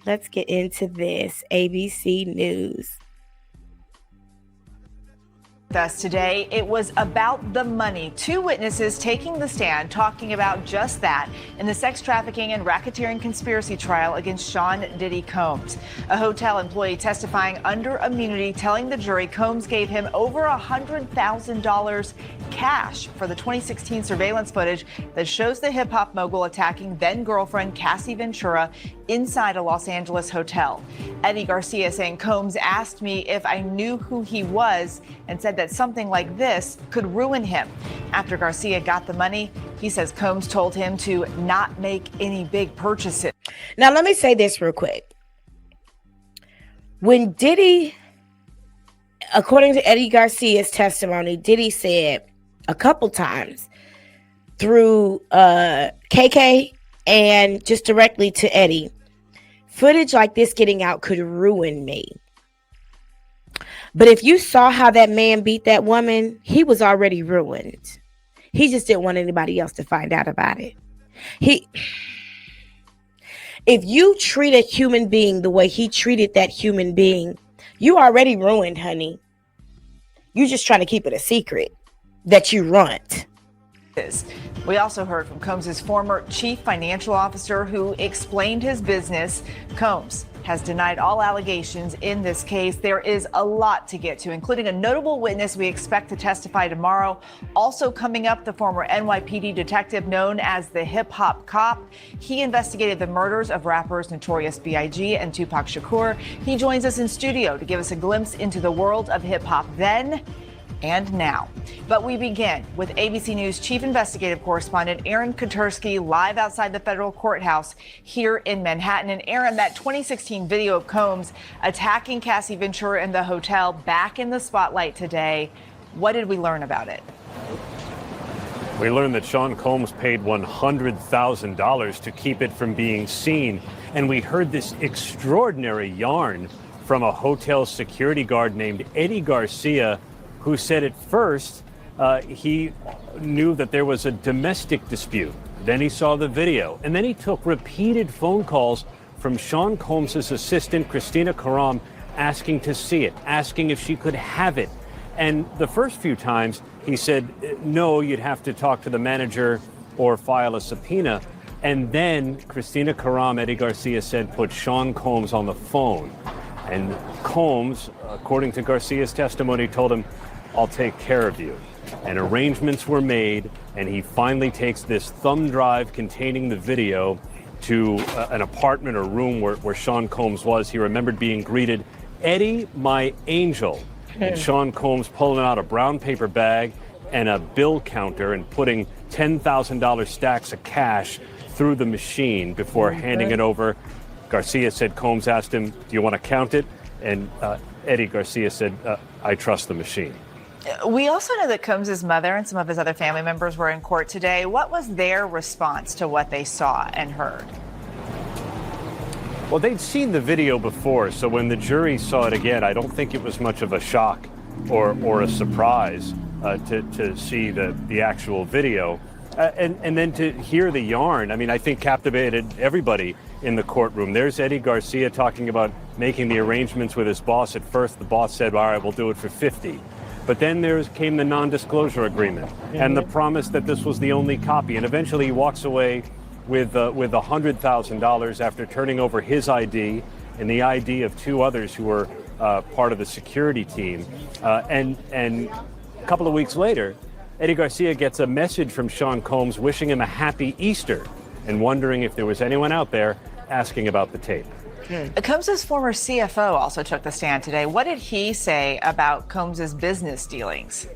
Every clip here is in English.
Let's get into this. ABC News. Us today. It was about the money. Two witnesses taking the stand talking about just that in the sex trafficking and racketeering conspiracy trial against Sean Diddy Combs. A hotel employee testifying under immunity telling the jury Combs gave him over $100,000 cash for the 2016 surveillance footage that shows the hip hop mogul attacking then girlfriend Cassie Ventura inside a Los Angeles hotel. Eddie Garcia saying Combs asked me if I knew who he was and said that something like this could ruin him. After Garcia got the money, he says Combs told him to not make any big purchases. Now, let me say this real quick. When Diddy, according to Eddie Garcia's testimony, Diddy said a couple times through KK and just directly to Eddie, footage like this getting out could ruin me. But if you saw how that man beat that woman, he was already ruined. He just didn't want anybody else to find out about it. If you treat a human being the way he treated that human being, you already ruined, honey. You just trying to keep it a secret that you ruined. We also heard from Combs' former chief financial officer who explained his business. Combs has denied all allegations in this case. There is a lot to get to, including a notable witness we expect to testify tomorrow. Also coming up, the former NYPD detective known as the Hip Hop Cop. He investigated the murders of rappers Notorious B.I.G. and Tupac Shakur. He joins us in studio to give us a glimpse into the world of hip hop then and now. But we begin with ABC News chief investigative correspondent Aaron Katersky live outside the federal courthouse here in Manhattan. And Aaron, that 2016 video of Combs attacking Cassie Ventura in the hotel back in the spotlight today. What did we learn about it? We learned that Sean Combs paid $100,000 to keep it from being seen. And we heard this extraordinary yarn from a hotel security guard named Eddie Garcia, who said at first he knew that there was a domestic dispute. Then he saw the video, and then he took repeated phone calls from Sean Combs' assistant, Christina Karam, asking to see it, asking if she could have it. And the first few times he said, no, you'd have to talk to the manager or file a subpoena. And then Christina Karam, Eddie Garcia said, put Sean Combs on the phone. And Combs, according to Garcia's testimony, told him, I'll take care of you. And arrangements were made, and he finally takes this thumb drive containing the video to an apartment or room where Sean Combs was. He remembered being greeted, Eddie, my angel. And Sean Combs pulling out a brown paper bag and a bill counter and putting $10,000 stacks of cash through the machine before handing it over. Garcia said Combs asked him, do you want to count it? And Eddie Garcia said, I trust the machine. We also know that Combs' mother and some of his other family members were in court today. What was their response to what they saw and heard? Well, they'd seen the video before, so when the jury saw it again, I don't think it was much of a shock or a surprise to see the actual video. And then to hear the yarn, I mean, I think captivated everybody in the courtroom. There's Eddie Garcia talking about making the arrangements with his boss. At first, the boss said, all right, we'll do it for 50. But then came the non-disclosure agreement and the promise that this was the only copy. And eventually he walks away with $100,000 after turning over his ID and the ID of two others who were part of the security team. And a couple of weeks later, Eddie Garcia gets a message from Sean Combs wishing him a happy Easter and wondering if there was anyone out there asking about the tape. Combs' former CFO also took the stand today. What did he say about Combs' business dealings?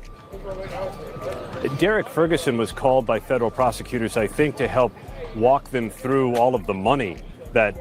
Derek Ferguson was called by federal prosecutors, I think, to help walk them through all of the money that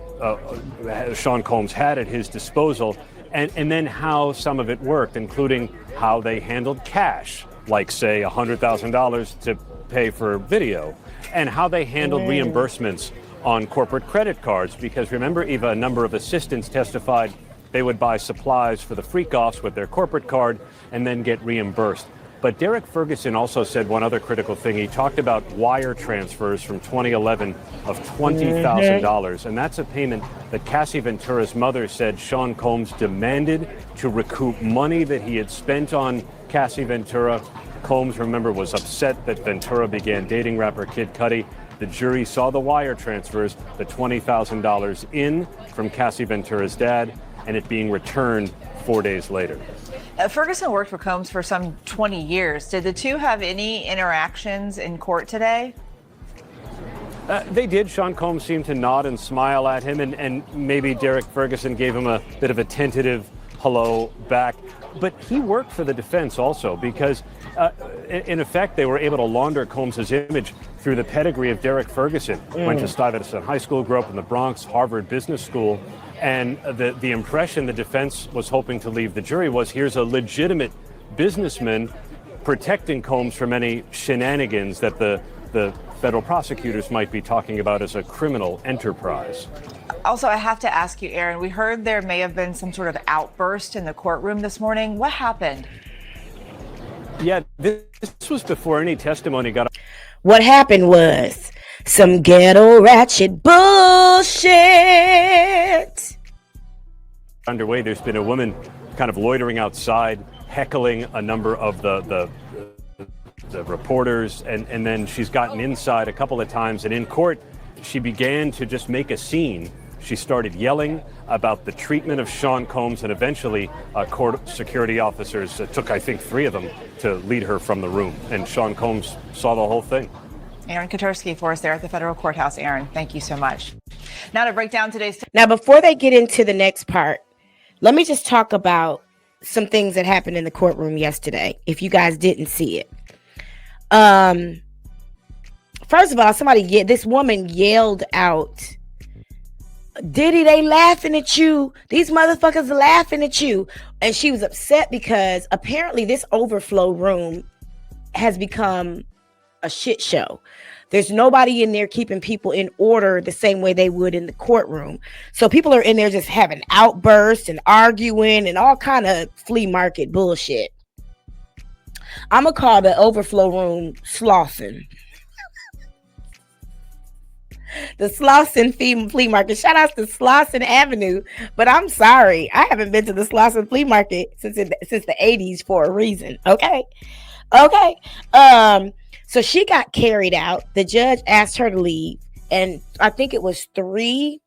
Sean Combs had at his disposal, and then how some of it worked, including how they handled cash, like, say, $100,000 to pay for video, and how they handled reimbursements on corporate credit cards. Because remember, Eva, a number of assistants testified they would buy supplies for the freak-offs with their corporate card and then get reimbursed. But Derek Ferguson also said one other critical thing. He talked about wire transfers from 2011 of $20,000. And that's a payment that Cassie Ventura's mother said Sean Combs demanded to recoup money that he had spent on Cassie Ventura. Combs, remember, was upset that Ventura began dating rapper Kid Cudi. The jury saw the wire transfers, the $20,000 in from Cassie Ventura's dad, and it being returned 4 days later. Ferguson worked for Combs for some 20 years. Did the two have any interactions in court today? They did. Sean Combs seemed to nod and smile at him, and maybe Derek Ferguson gave him a bit of a tentative hello back. But he worked for the defense also because, in effect, they were able to launder Combs' image through the pedigree of Derek Ferguson. Went to Stuyvesant High School, grew up in the Bronx, Harvard Business School. And the impression the defense was hoping to leave the jury was, here's a legitimate businessman protecting Combs from any shenanigans that the federal prosecutors might be talking about as a criminal enterprise. Also, I have to ask you, Aaron, we heard there may have been some sort of outburst in the courtroom this morning. What happened? Yeah, this was before any testimony got. What happened was some ghetto ratchet bullshit underway. There's been a woman kind of loitering outside, heckling a number of the reporters, and then she's gotten inside a couple of times, and in court she began to just make a scene. She started yelling about the treatment of Sean Combs, and eventually court security officers took, I think, 3 of them to lead her from the room, and Sean Combs saw the whole thing. Aaron Koturski for us there at the federal courthouse. Aaron, thank you so much. Now to break down today's... Now, before they get into the next part, let me just talk about some things that happened in the courtroom yesterday, if you guys didn't see it. First of all, this woman yelled out, "Diddy, they laughing at you. These motherfuckers are laughing at you." And she was upset because apparently this overflow room has become a shit show. There's nobody in there keeping people in order the same way they would in the courtroom. So people are in there just having outbursts and arguing and all kind of flea market bullshit. I'm gonna call the overflow room Slauson. The Slauson flea market. Shout out to Slauson Avenue. But I'm sorry, I haven't been to the Slauson flea market since the 80s for a reason. Okay. So she got carried out. The judge asked her to leave, and I think it was three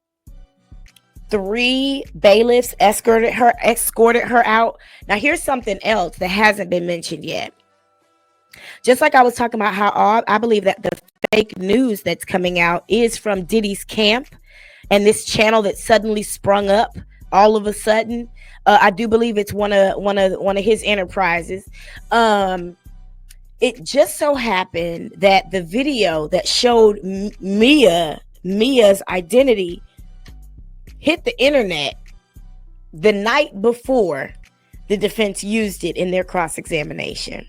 bailiffs escorted her out. Now here's something else that hasn't been mentioned yet. Just like I was talking about how I believe that the fake news that's coming out is from Diddy's camp and this channel that suddenly sprung up all of a sudden. I do believe it's one of his enterprises. It just so happened that the video that showed Mia's identity hit the internet the night before the defense used it in their cross-examination.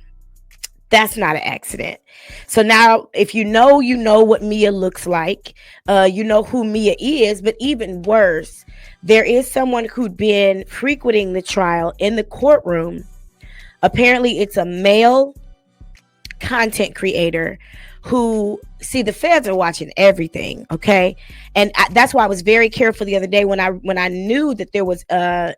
That's not an accident. So now, if you know what Mia looks like, you know who Mia is, but even worse, there is someone who'd been frequenting the trial in the courtroom. Apparently, it's a male content creator who, see, the feds are watching everything, okay? And that's why I was very careful the other day when I knew that there was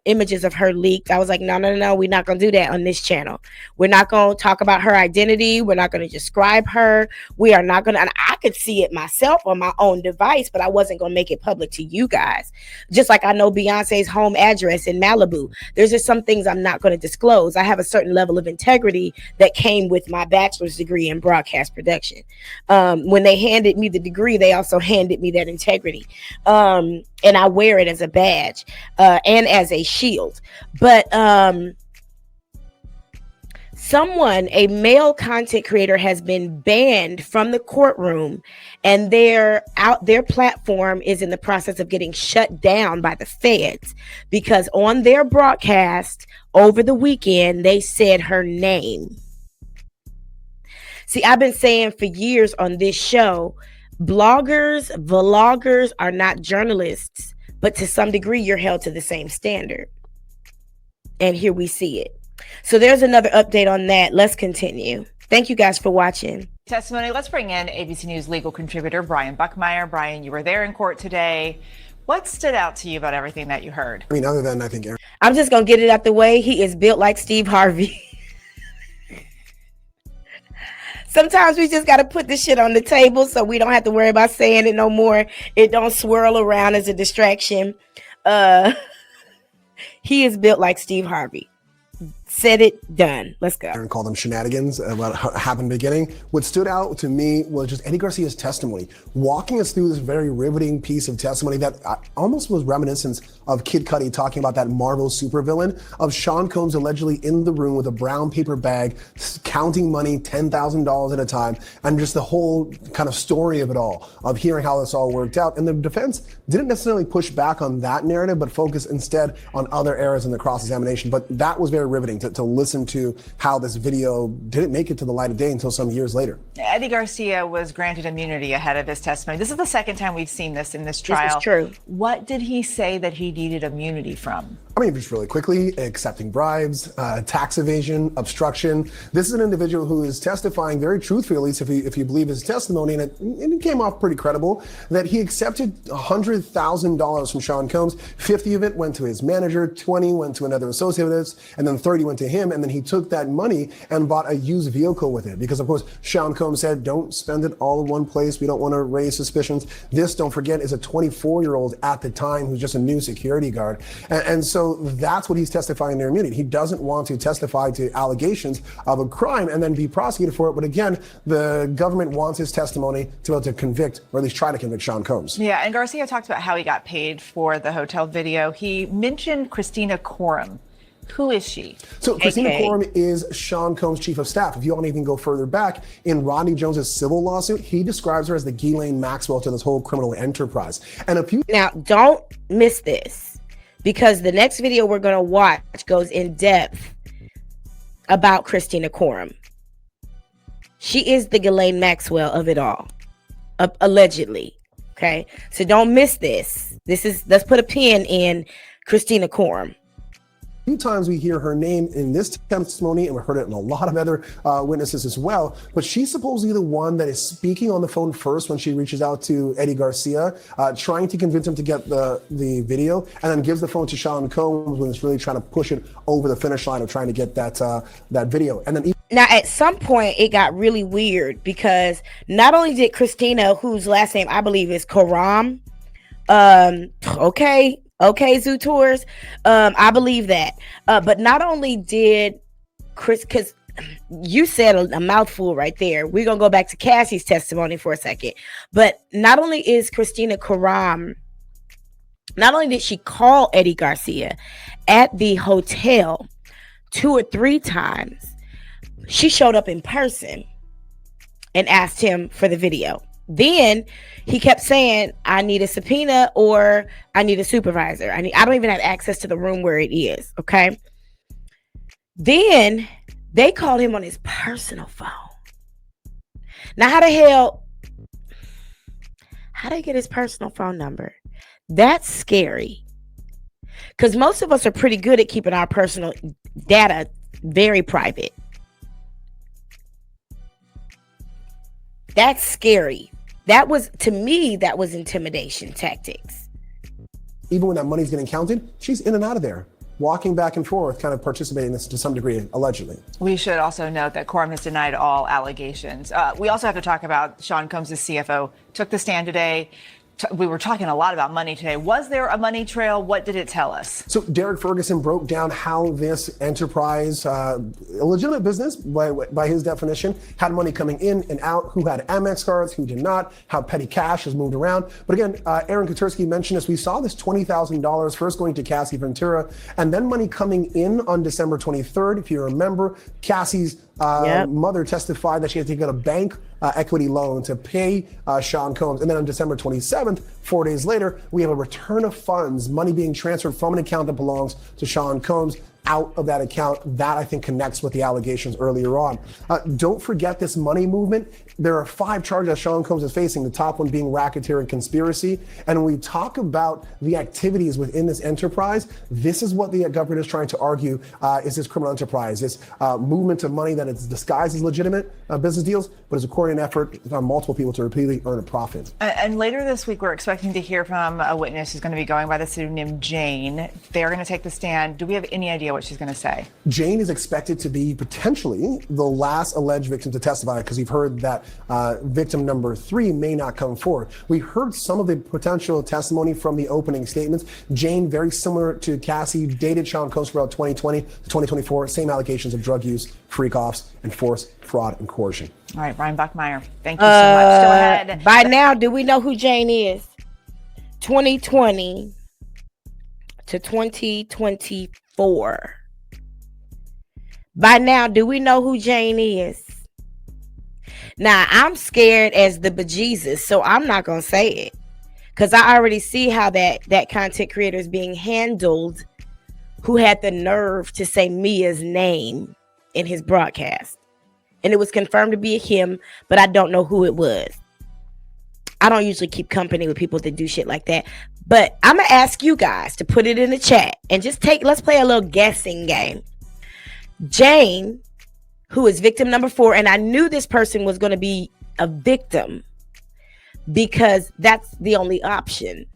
images of her leaked. I was like, no, we're not gonna do that on this channel. We're not gonna talk about her identity. We're not gonna describe her. We are not gonna, and I could see it myself on my own device, but I wasn't gonna make it public to you guys. Just like I know Beyonce's home address in Malibu. There's just some things I'm not gonna disclose. I have a certain level of integrity that came with my bachelor's degree in broadcast production. When they handed me the degree, they also handed me that integrity. And I wear it as a badge and as a shield. But a male content creator has been banned from the courtroom, and their platform is in the process of getting shut down by the feds because on their broadcast over the weekend, they said her name. See, I've been saying for years on this show, vloggers are not journalists, but to some degree, you're held to the same standard. And here we see it. So there's another update on that. Let's continue. Thank you guys for watching. Testimony. Let's bring in ABC News legal contributor Brian Buckmeyer. Brian, you were there in court today. What stood out to you about everything that you heard? I mean, other than I think I'm just going to get it out the way. He is built like Steve Harvey. Sometimes we just got to put this shit on the table so we don't have to worry about saying it no more. It don't swirl around as a distraction. He is built like Steve Harvey. Said it, done. Let's go. Aaron called them shenanigans, what happened in the beginning. What stood out to me was just Eddie Garcia's testimony, walking us through this very riveting piece of testimony that almost was reminiscent of Kid Cudi talking about that Marvel supervillain, of Sean Combs allegedly in the room with a brown paper bag, counting money, $10,000 at a time, and just the whole kind of story of it all, of hearing how this all worked out. And the defense didn't necessarily push back on that narrative, but focus instead on other areas in the cross-examination. But that was very riveting to listen to how this video didn't make it to the light of day until some years later. Eddie Garcia was granted immunity ahead of his testimony. This is the second time we've seen this in this trial. This is true. What did he say that he needed immunity from? I mean, just really quickly, accepting bribes, tax evasion, obstruction. This is an individual who is testifying very truthfully, at least if you believe his testimony, and it came off pretty credible, that he accepted $100,000 from Sean Combs. 50 of it went to his manager, 20 went to another associate of his, and then 30 went to him, and then he took that money and bought a used vehicle with it. Because, of course, Sean Combs said, don't spend it all in one place. We don't want to raise suspicions. This, don't forget, is a 24-year-old at the time who's just a new security guard. And so that's what he's testifying in their immunity. He doesn't want to testify to allegations of a crime and then be prosecuted for it. But again, the government wants his testimony to be able to convict, or at least try to convict, Sean Combs. Yeah, and Garcia talked about how he got paid for the hotel video. He mentioned Christina Coram. Who is she? So Christina Coram is Sean Combs' chief of staff. If you want to even go further back, in Rodney Jones's civil lawsuit, he describes her as the Ghislaine Maxwell to this whole criminal enterprise. And Now, don't miss this, because the next video we're going to watch goes in depth about Christina Coram. She is the Ghislaine Maxwell of it all, allegedly. Okay, so don't miss this. Let's put a pin in Christina Coram. Few times we hear her name in this testimony, and we heard it in a lot of other witnesses as well, but she's supposedly the one that is speaking on the phone first when she reaches out to Eddie Garcia, trying to convince him to get the video, and then gives the phone to Sean Combs when it's really trying to push it over the finish line of trying to get that video. And then now, at some point, it got really weird, because not only did Christina, whose last name I believe is Coram, okay, Zoo Tours. I believe that. But not only did Chris, because you said a mouthful right there. We're going to go back to Cassie's testimony for a second. But not only is Christina Coram, not only did she call Eddie Garcia at the hotel 2 or 3 times, she showed up in person and asked him for the video. Then he kept saying, I need a subpoena, or I need a supervisor. I don't even have access to the room where it is. Okay. Then they called him on his personal phone. Now, how did he get his personal phone number? That's scary. Because most of us are pretty good at keeping our personal data very private. That's scary. To me, that was intimidation tactics. Even when that money's getting counted, she's in and out of there, walking back and forth, kind of participating in this to some degree, allegedly. We should also note that Coram has denied all allegations. We also have to talk about Sean Combs' CFO took the stand today. We were talking a lot about money today. Was there a money trail? What did it tell us? So Derek Ferguson broke down how this enterprise, a legitimate business by his definition, had money coming in and out, who had Amex cards, who did not, how petty cash has moved around. But again, Aaron Katursky mentioned this. We saw this $20,000 first going to Cassie Ventura, and then money coming in on December 23rd. If you remember, Cassie's mother testified that she had to get a bank equity loan to pay Sean Combs. And then on December 27th, 4 days later, we have a return of funds, money being transferred from an account that belongs to Sean Combs. out of that account. That, I think, connects with the allegations earlier on. Don't forget this money movement. There are 5 charges that Sean Combs is facing, the top one being racketeering and conspiracy. And when we talk about the activities within this enterprise, this is what the government is trying to argue is this criminal enterprise, this movement of money that is disguised as legitimate business deals, but is a coordinated effort on multiple people to repeatedly earn a profit. And later this week, we're expecting to hear from a witness who's going to be going by the pseudonym Jane. They're going to take the stand. Do we have any idea what she's going to say? Jane is expected to be potentially the last alleged victim to testify, because we've heard that victim number 3 may not come forward. We heard some of the potential testimony from the opening statements. Jane, very similar to Cassie, dated Sean Combs throughout 2020 to 2024. Same allegations of drug use, freak-offs, and force, fraud, and coercion. All right, Brian Buckmeyer, thank you so much. Go ahead. By now, do we know who Jane is? 2020 to 2024. By now, do we know who Jane is? Now, I'm scared as the bejesus, so I'm not going to say it, because I already see how that content creator is being handled, who had the nerve to say Mia's name in his broadcast. And it was confirmed to be him, but I don't know who it was. I don't usually keep company with people that do shit like that. But I'm going to ask you guys to put it in the chat and let's play a little guessing game. Jane, who is victim number 4, and I knew this person was going to be a victim because that's the only option.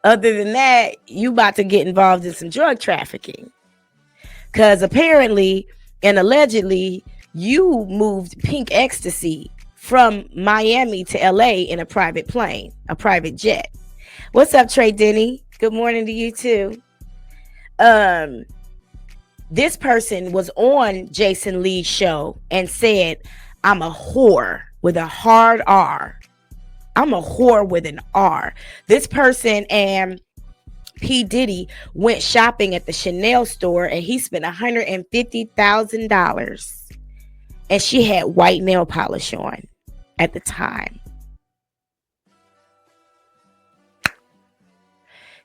Other than that, you about to get involved in some drug trafficking, because apparently and allegedly you moved pink ecstasy from Miami to LA in a private plane, a private jet. What's up, Trey Denny? Good morning to you too. This person was on Jason Lee's show and said, I'm a whore with a hard R. I'm a whore with an R. This person and P. Diddy went shopping at the Chanel store and he spent $150,000. And she had white nail polish on at the time.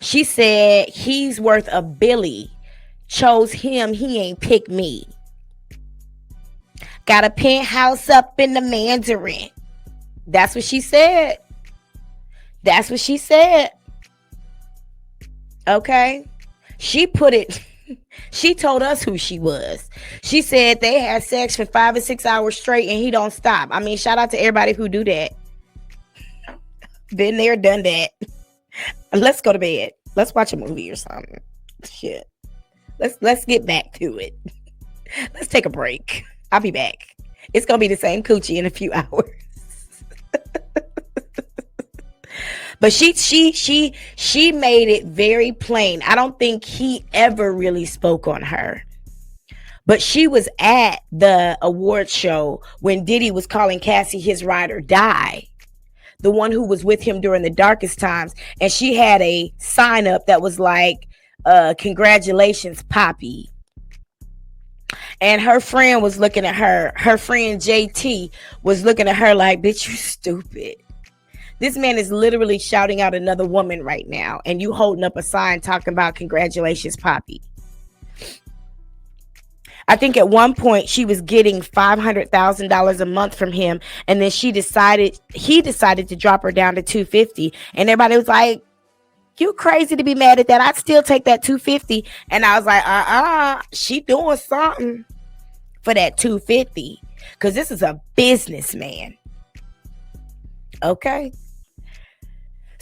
She said he's worth a billy. Chose him, he ain't pick me. Got a penthouse up in the Mandarin. That's what she said. That's what she said. Okay. She put it, she told us who she was. She said they had sex for 5 or 6 hours straight and he don't stop. I mean, shout out to everybody who do that. Been there, done that. Let's go to bed. Let's watch a movie or something. Shit. Let's get back to it. Let's take a break. I'll be back. It's gonna be the same coochie in a few hours. But she made it very plain. I don't think he ever really spoke on her. But she was at the award show when Diddy was calling Cassie his ride or die, the one who was with him during the darkest times. And she had a sign up that was like, congratulations, Poppy. And her friend was looking at her. Her friend JT was looking at her like, bitch, you stupid. This man is literally shouting out another woman right now, and you holding up a sign talking about congratulations, Poppy. I think at one point she was getting $500,000 a month from him, and then he decided to drop her down to $250,000, and everybody was like, you crazy to be mad at that. I'd still take that $250,000. And I was like, she doing something for that $250,000, because this is a businessman. Okay.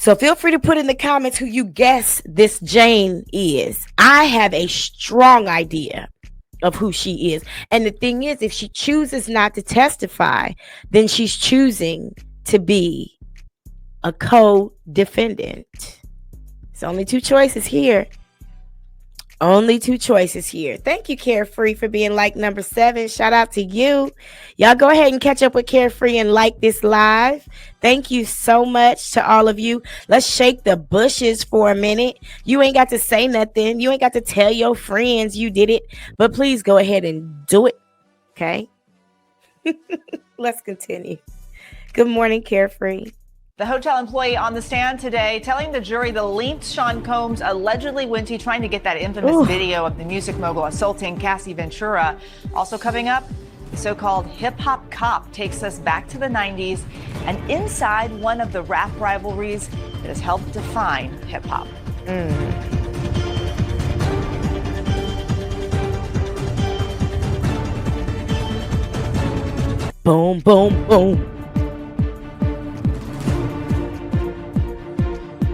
So feel free to put in the comments who you guess this Jane is. I have a strong idea of who she is. And the thing is, if she chooses not to testify, then she's choosing to be a co-defendant. It's only 2 choices here. Only 2 choices here. Thank you, Carefree, for being like number 7. Shout out to you. Y'all go ahead and catch up with Carefree and like this live. Thank you so much to all of you. Let's shake the bushes for a minute. You ain't got to say nothing. You ain't got to tell your friends you did it. But please go ahead and do it. Okay? Let's continue. Good morning, Carefree. The hotel employee on the stand today telling the jury the lengths Sean Combs allegedly went to trying to get that infamous video of the music mogul assaulting Cassie Ventura. Also coming up, the so-called hip-hop cop takes us back to the 90s and inside one of the rap rivalries that has helped define hip-hop. Boom, boom, boom.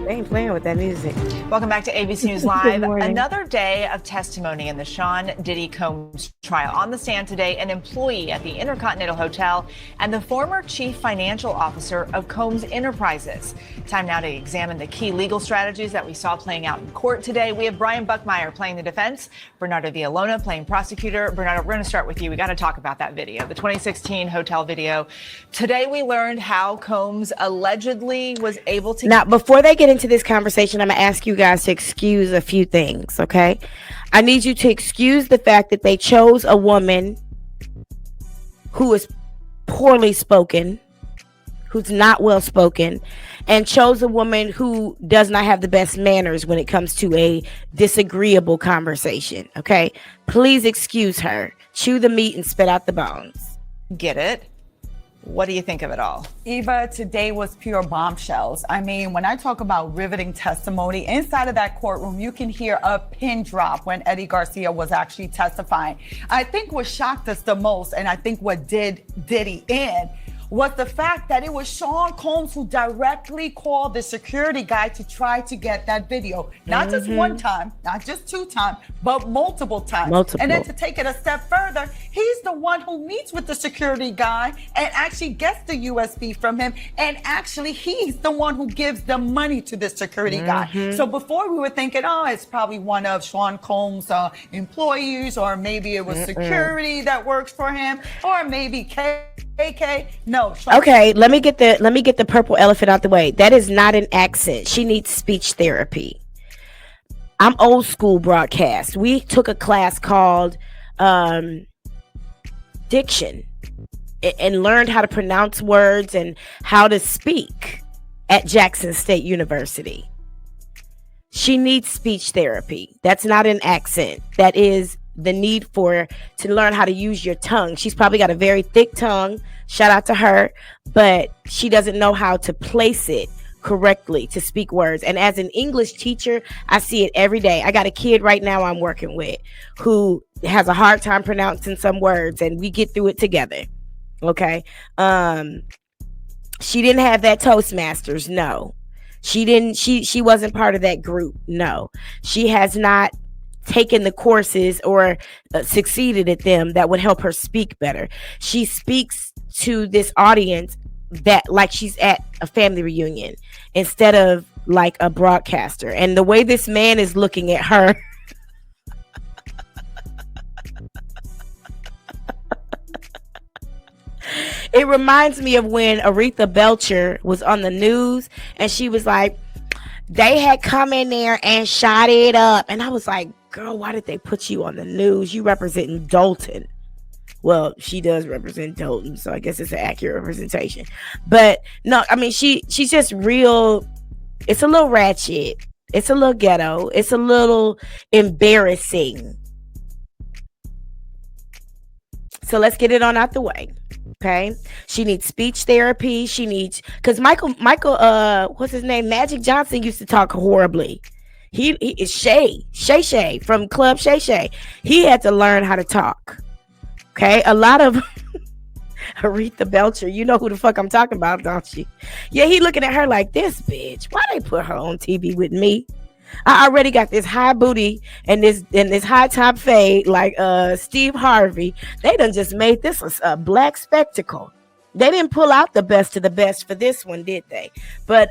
They ain't playing with that music. Welcome back to ABC News Live. Another day of testimony in the Sean Diddy Combs trial. On the stand today, an employee at the Intercontinental Hotel and the former chief financial officer of Combs Enterprises. Time now to examine the key legal strategies that we saw playing out in court today. We have Brian Buckmeyer playing the defense, Bernardo Villalona playing prosecutor. Bernardo, we're going to start with you. We got to talk about that video, the 2016 hotel video. Today we learned how Combs allegedly was able to... Now, before they get into this conversation, I'm going to ask you guys to excuse a few things, okay? I need you to excuse the fact that they chose a woman who is poorly spoken, who's not well spoken, and chose a woman who does not have the best manners when it comes to a disagreeable conversation, okay? Please excuse her. Chew the meat and spit out the bones. Get it? What do you think of it all? Eva, today was pure bombshells. I mean, when I talk about riveting testimony, inside of that courtroom, you can hear a pin drop when Eddie Garcia was actually testifying. I think what shocked us the most, and I think what did Diddy in, was the fact that it was Sean Combs who directly called the security guy to try to get that video. Not just one time, not just two times, but multiple times. And then to take it a step further, he's the one who meets with the security guy and actually gets the USB from him. And actually, he's the one who gives the money to the security guy. So before we were thinking, oh, it's probably one of Sean Combs' employees, or maybe it was security that works for him, or maybe KK. No. Okay, let me get the purple elephant out the way. That is not an accent. She needs speech therapy. I'm old school broadcast. We took a class called diction and learned how to pronounce words and how to speak at Jackson State University. She needs speech therapy. That's not an accent. That is the need to learn how to use your tongue. She's probably got a very thick tongue. Shout out to her, but she doesn't know how to place it correctly to speak words. And as an English teacher, I see it every day. I got a kid right now I'm working with who has a hard time pronouncing some words, and we get through it together. Okay. She didn't have that Toastmasters. No, she didn't. She wasn't part of that group. No, she has not taken the courses or succeeded at them that would help her speak better. She speaks to this audience that like she's at a family reunion instead of like a broadcaster. And the way this man is looking at her, it reminds me of when Aretha Belcher was on the news and she was like, they had come in there and shot it up. And I was like, girl, why did they put you on the news? You representing Dalton. Well, she does represent Dalton, so I guess it's an accurate representation. But no, I mean, she's just real. It's a little ratchet. It's a little ghetto. It's a little embarrassing. So let's get it on out the way. Okay. She needs speech therapy. She needs, because Michael, what's his name? Magic Johnson used to talk horribly. He is Shay from Club Shay. He had to learn how to talk. Okay. A lot of Aretha Belcher, you know who the fuck I'm talking about, don't you? Yeah, he looking at her like, this bitch, why they put her on TV with me? I already got this high booty and this high top fade like Steve Harvey. They done just made this a black spectacle. They didn't pull out the best of the best for this one, did they? But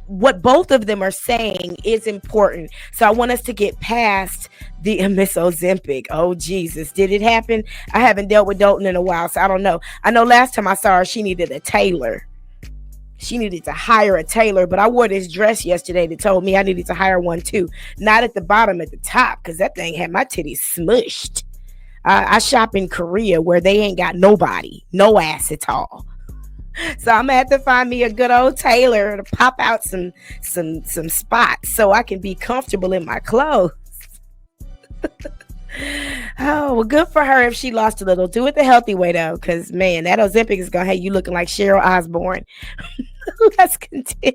what both of them are saying is important. So I want us to get past the Miss Ozempic. Oh, Jesus. Did it happen? I haven't dealt with Dalton in a while, so I don't know. I know last time I saw her, she needed a tailor. She needed to hire a tailor, but I wore this dress yesterday that told me I needed to hire one too. Not at the bottom, at the top, because that thing had my titties smushed. I shop in Korea where they ain't got nobody, no ass at all. So I'm gonna have to find me a good old tailor to pop out some spots so I can be comfortable in my clothes. Oh, well, good for her if she lost a little. Do it the healthy way though, because man, that Ozempic is gonna have you looking like Cheryl Osborne. Let's continue.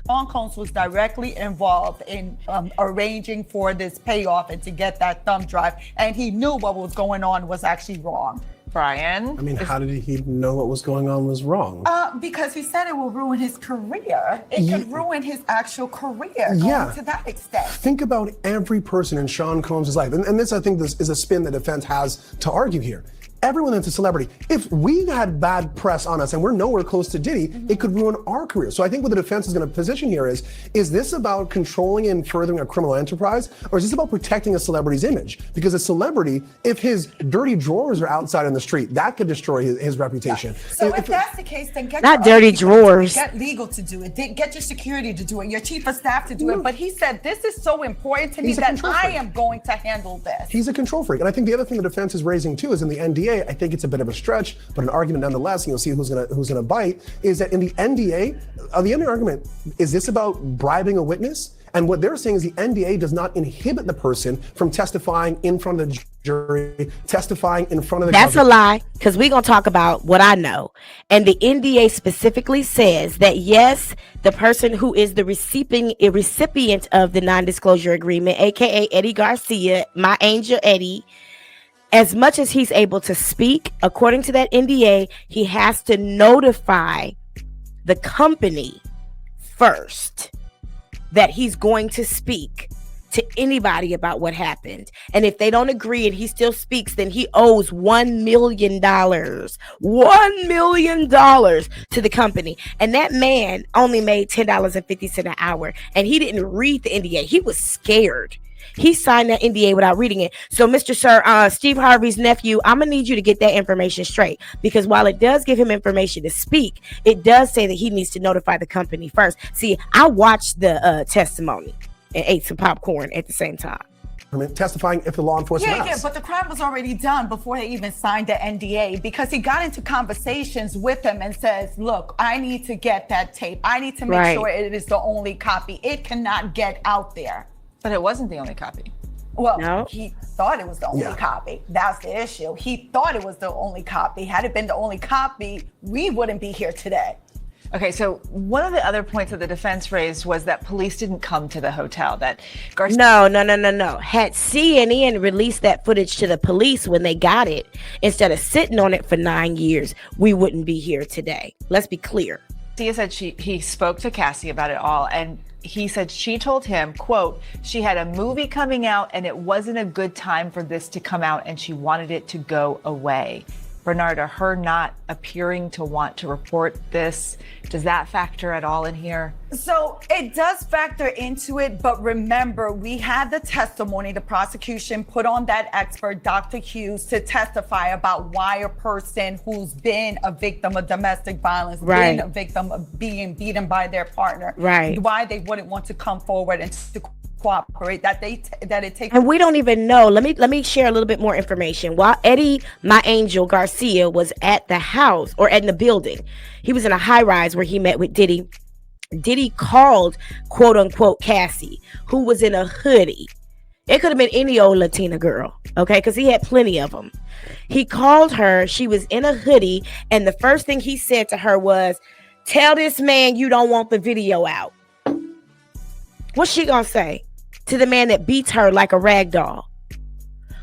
Sean Combs was directly involved in arranging for this payoff and to get that thumb drive, and he knew what was going on was actually wrong. Brian? I mean, how did he know what was going on was wrong? Because he said it will ruin his career. It could ruin his actual career going to that extent. Think about every person in Sean Combs' life. And this, I think, this is a spin the defense has to argue here. Everyone that's a celebrity, if we had bad press on us and we're nowhere close to Diddy, it could ruin our career. So I think what the defense is going to position here is this about controlling and furthering a criminal enterprise, or is this about protecting a celebrity's image? Because a celebrity, if his dirty drawers are outside in the street, that could destroy his reputation. So if that's the case, then get not your dirty drawers. Get legal to do it. Get your security to do it. Your chief of staff to do it. But he said, this is so important to me that I am going to handle this. He's a control freak. And I think the other thing the defense is raising too is in the NDA, I think it's a bit of a stretch, but an argument nonetheless, and you'll see who's gonna bite, is that in the NDA, the NDA argument, is this about bribing a witness? And what they're saying is the NDA does not inhibit the person from testifying in front of the jury, testifying in front of the That's government. a lie, because we're going to talk about what I know. And the NDA specifically says that, yes, the person who is the recipient of the non-disclosure agreement, aka Eddie Garcia, my angel Eddie, as much as he's able to speak, according to that NDA, he has to notify the company first that he's going to speak to anybody about what happened. And if they don't agree and he still speaks, then he owes $1 million. $1 million to the company. And that man only made $10.50 an hour. And he didn't read the NDA. He was scared. He signed that NDA without reading it. So, Mr. Sir, Steve Harvey's nephew, I'm going to need you to get that information straight. Because while it does give him information to speak, it does say that he needs to notify the company first. See, I watched the testimony and ate some popcorn at the same time. I mean, testifying if the law enforcement asks. But the crime was already done before they even signed the NDA, because he got into conversations with him and says, look, I need to get that tape. I need to make sure it is the only copy. It cannot get out there. But it wasn't the only copy. Well, no. He thought it was the only copy. That's the issue. He thought it was the only copy. Had it been the only copy, we wouldn't be here today. Okay, so one of the other points that the defense raised was that police didn't come to the hotel. That Garcia. No. Had CNN released that footage to the police when they got it, instead of sitting on it for 9 years, we wouldn't be here today. Let's be clear. Garcia said he spoke to Cassie about it all, and he said she told him, quote, she had a movie coming out and it wasn't a good time for this to come out and she wanted it to go away. Bernarda, her not appearing to want to report this, does that factor at all in here? So it does factor into it, but remember, we had the testimony, the prosecution put on that expert, Dr. Hughes, to testify about why a person who's been a victim of domestic violence, been a victim of being beaten by their partner, why they wouldn't want to come forward and to cooperate, that it takes. And we don't even know. Let me share a little bit more information. While Eddie, my angel Garcia, was at the house or in the building, he was in a high rise where he met with Diddy. Diddy called, quote unquote, Cassie, who was in a hoodie. It could have been any old Latina girl, okay, because he had plenty of them. He called her. She was in a hoodie, and the first thing he said to her was, "Tell this man you don't want the video out." What's she gonna say to the man that beats her like a rag doll,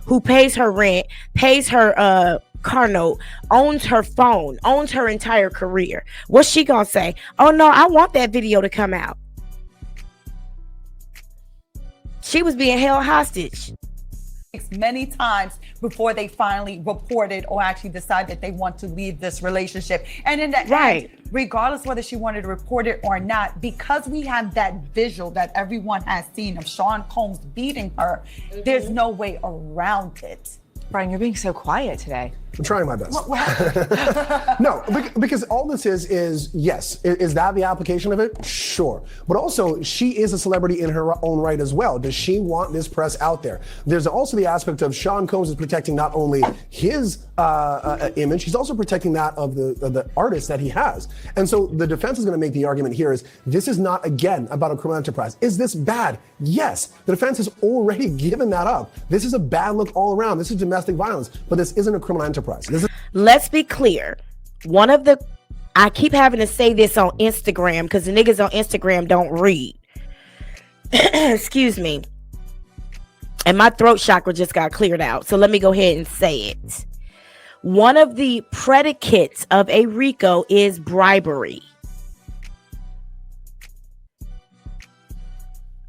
who pays her rent, pays her car note, owns her phone, owns her entire career? What's she gonna say? Oh no, I want that video to come out. She was being held hostage many times before they finally reported or actually decide that they want to leave this relationship. And in the end, regardless whether she wanted to report it or not, because we have that visual that everyone has seen of Sean Combs beating her, there's no way around it. Brian, you're being so quiet today. I'm trying my best. No, because all this is yes. Is that the application of it? Sure. But also, she is a celebrity in her own right as well. Does she want this press out there? There's also the aspect of Sean Combs is protecting not only his image, he's also protecting that of the artist that he has. And so the defense is going to make the argument here is this is not, again, about a criminal enterprise. Is this bad? Yes. The defense has already given that up. This is a bad look all around. This is domestic violence, but this isn't a criminal enterprise. Let's be clear. I keep having to say this on Instagram because the niggas on Instagram don't read. Excuse me. And my throat chakra just got cleared out. So let me go ahead and say it. One of the predicates of a RICO is bribery.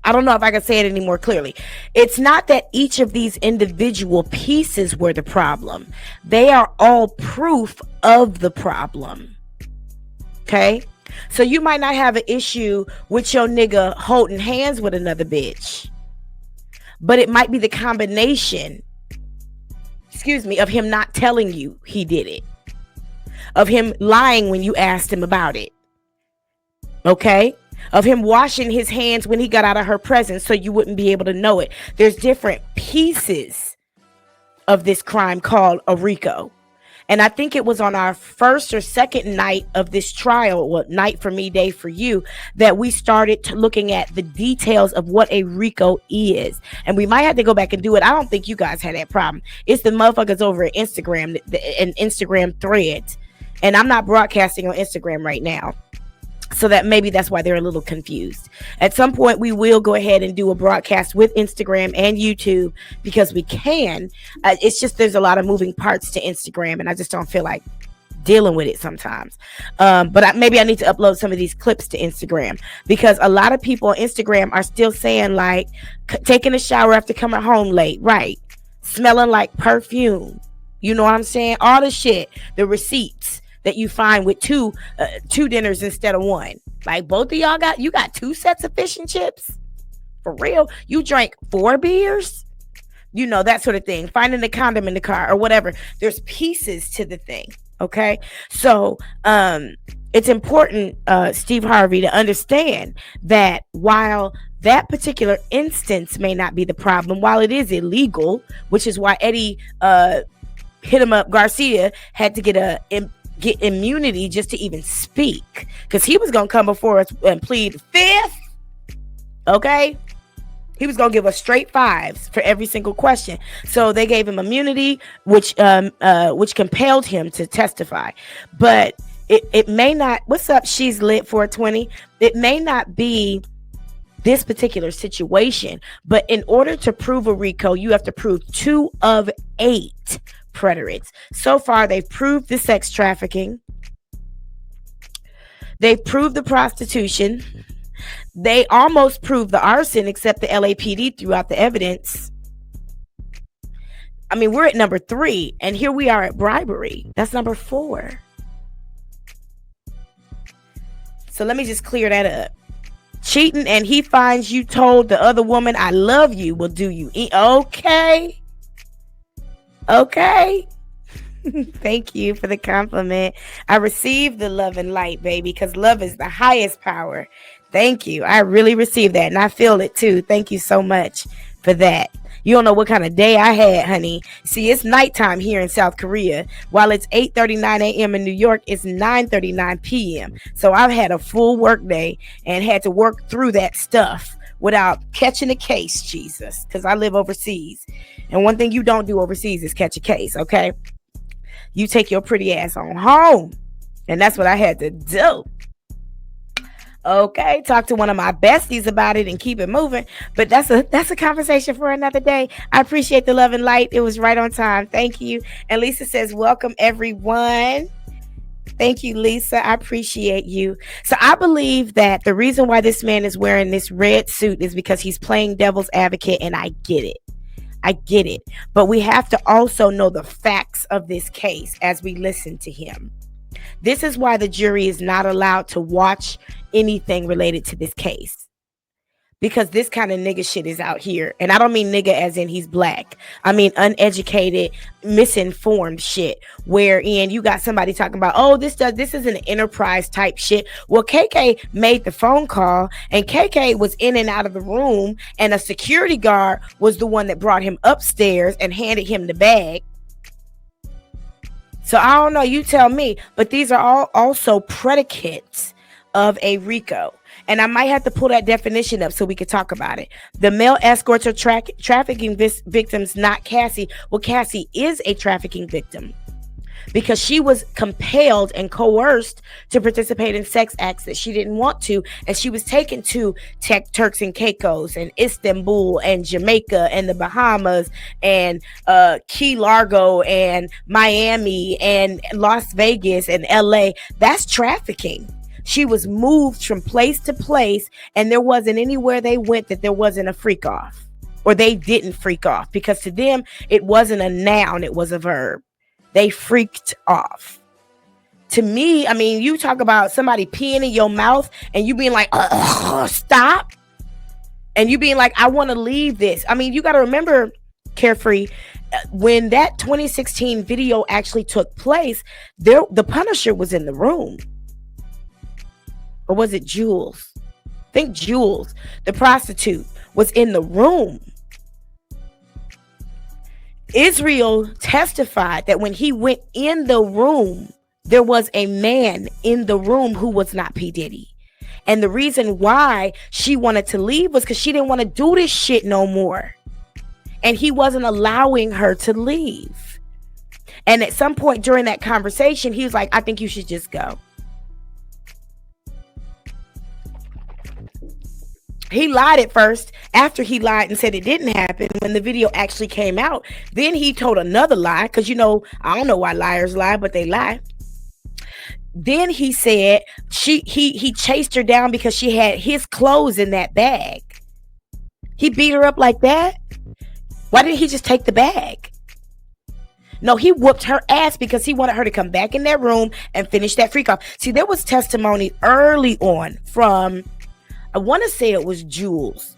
I don't know if I can say it any more clearly. It's not that each of these individual pieces were the problem. They are all proof of the problem. Okay? So you might not have an issue with your nigga holding hands with another bitch. But it might be the combination, of him not telling you he did it. Of him lying when you asked him about it. Okay? Of him washing his hands when he got out of her presence so you wouldn't be able to know it. There's different pieces of this crime called a RICO. And I think it was on our first or second night of this trial, well, night for me, day for you, that we started looking at the details of what a RICO is. And we might have to go back and do it. I don't think you guys had that problem. It's the motherfuckers over at Instagram and Instagram threads. And I'm not broadcasting on Instagram right now. So that maybe that's why they're a little confused. At some point, we will go ahead and do a broadcast with Instagram and YouTube because we can. It's just there's a lot of moving parts to Instagram, and I just don't feel like dealing with it sometimes. But maybe I need to upload some of these clips to Instagram because a lot of people on Instagram are still saying like taking a shower after coming home late, right? Smelling like perfume. You know what I'm saying? All the shit, the receipts that you find with two dinners instead of one. Like both of y'all got 2 sets of fish and chips? For real? You drank 4 beers? You know, that sort of thing. Finding the condom in the car or whatever. There's pieces to the thing. Okay? So it's important, Steve Harvey, to understand that while that particular instance may not be the problem, while it is illegal, which is why Eddie hit him up, Garcia had to get immunity just to even speak, because he was gonna come before us and plead fifth. Okay, he was gonna give us straight 5s for every single question. So they gave him immunity, which compelled him to testify. But it may not. What's up? She's lit 420. It may not be this particular situation, but in order to prove a RICO, you have to prove 2 of 8 predicates. So far, they've proved the sex trafficking. They've proved the prostitution. They almost proved the arson, except the LAPD threw out the evidence. I mean, we're at number 3, and here we are at bribery. That's number 4. So let me just clear that up. Cheating and he finds you told the other woman, I love you, will do you. Okay. Okay. Thank you for the compliment. I received the love and light, baby, because love is the highest power. Thank you. I really received that, and I feel it too. Thank you so much for that. You don't know what kind of day I had, honey. See, it's nighttime here in South Korea. While it's 8:39 a.m. in New York, it's 9:39 p.m. So I've had a full work day and had to work through that stuff without catching a case, Jesus, because I live overseas. And one thing you don't do overseas is catch a case, okay? You take your pretty ass on home. And that's what I had to do. Okay, talk to one of my besties about it and keep it moving. But that's a conversation for another day. I appreciate the love and light. It was right on time. Thank you. And Lisa says, welcome, everyone. Thank you, Lisa. I appreciate you. So I believe that the reason why this man is wearing this red suit is because he's playing devil's advocate, and I get it. I get it. But we have to also know the facts of this case as we listen to him. This is why the jury is not allowed to watch anything related to this case, because this kind of nigga shit is out here. And I don't mean nigga as in he's black. I mean uneducated, misinformed shit, wherein you got somebody talking about, oh, this is an enterprise type shit. Well, KK made the phone call, and KK was in and out of the room, and a security guard was the one that brought him upstairs and handed him the bag. So I don't know, you tell me, but these are all also predicates of a RICO. And I might have to pull that definition up so we could talk about it. The male escorts are trafficking victims, not Cassie. Well, Cassie is a trafficking victim because she was compelled and coerced to participate in sex acts that she didn't want to. And she was taken to Turks and Caicos and Istanbul and Jamaica and the Bahamas and Key Largo and Miami and Las Vegas and LA. That's trafficking. She was moved from place to place, and there wasn't anywhere they went that there wasn't a freak off, or they didn't freak off, because to them, it wasn't a noun, it was a verb. They freaked off. To me, I mean, you talk about somebody peeing in your mouth and you being like, stop. And you being like, I want to leave this. I mean, you got to remember, Carefree, when that 2016 video actually took place, the Punisher was in the room. Or was it Jules? I think Jules, the prostitute, was in the room. Israel testified that when he went in the room, there was a man in the room who was not P. Diddy. And the reason why she wanted to leave was because she didn't want to do this shit no more. And he wasn't allowing her to leave. And at some point during that conversation, he was like, I think you should just go. He lied at first. After he lied and said it didn't happen, when the video actually came out, then he told another lie, because I don't know why liars lie, but they lie. Then he said he chased her down because she had his clothes in that bag. He beat her up like that. Why didn't he just take the bag? No, he whooped her ass because he wanted her to come back in that room and finish that freak off. See, there was testimony early on from, I want to say it was Jules.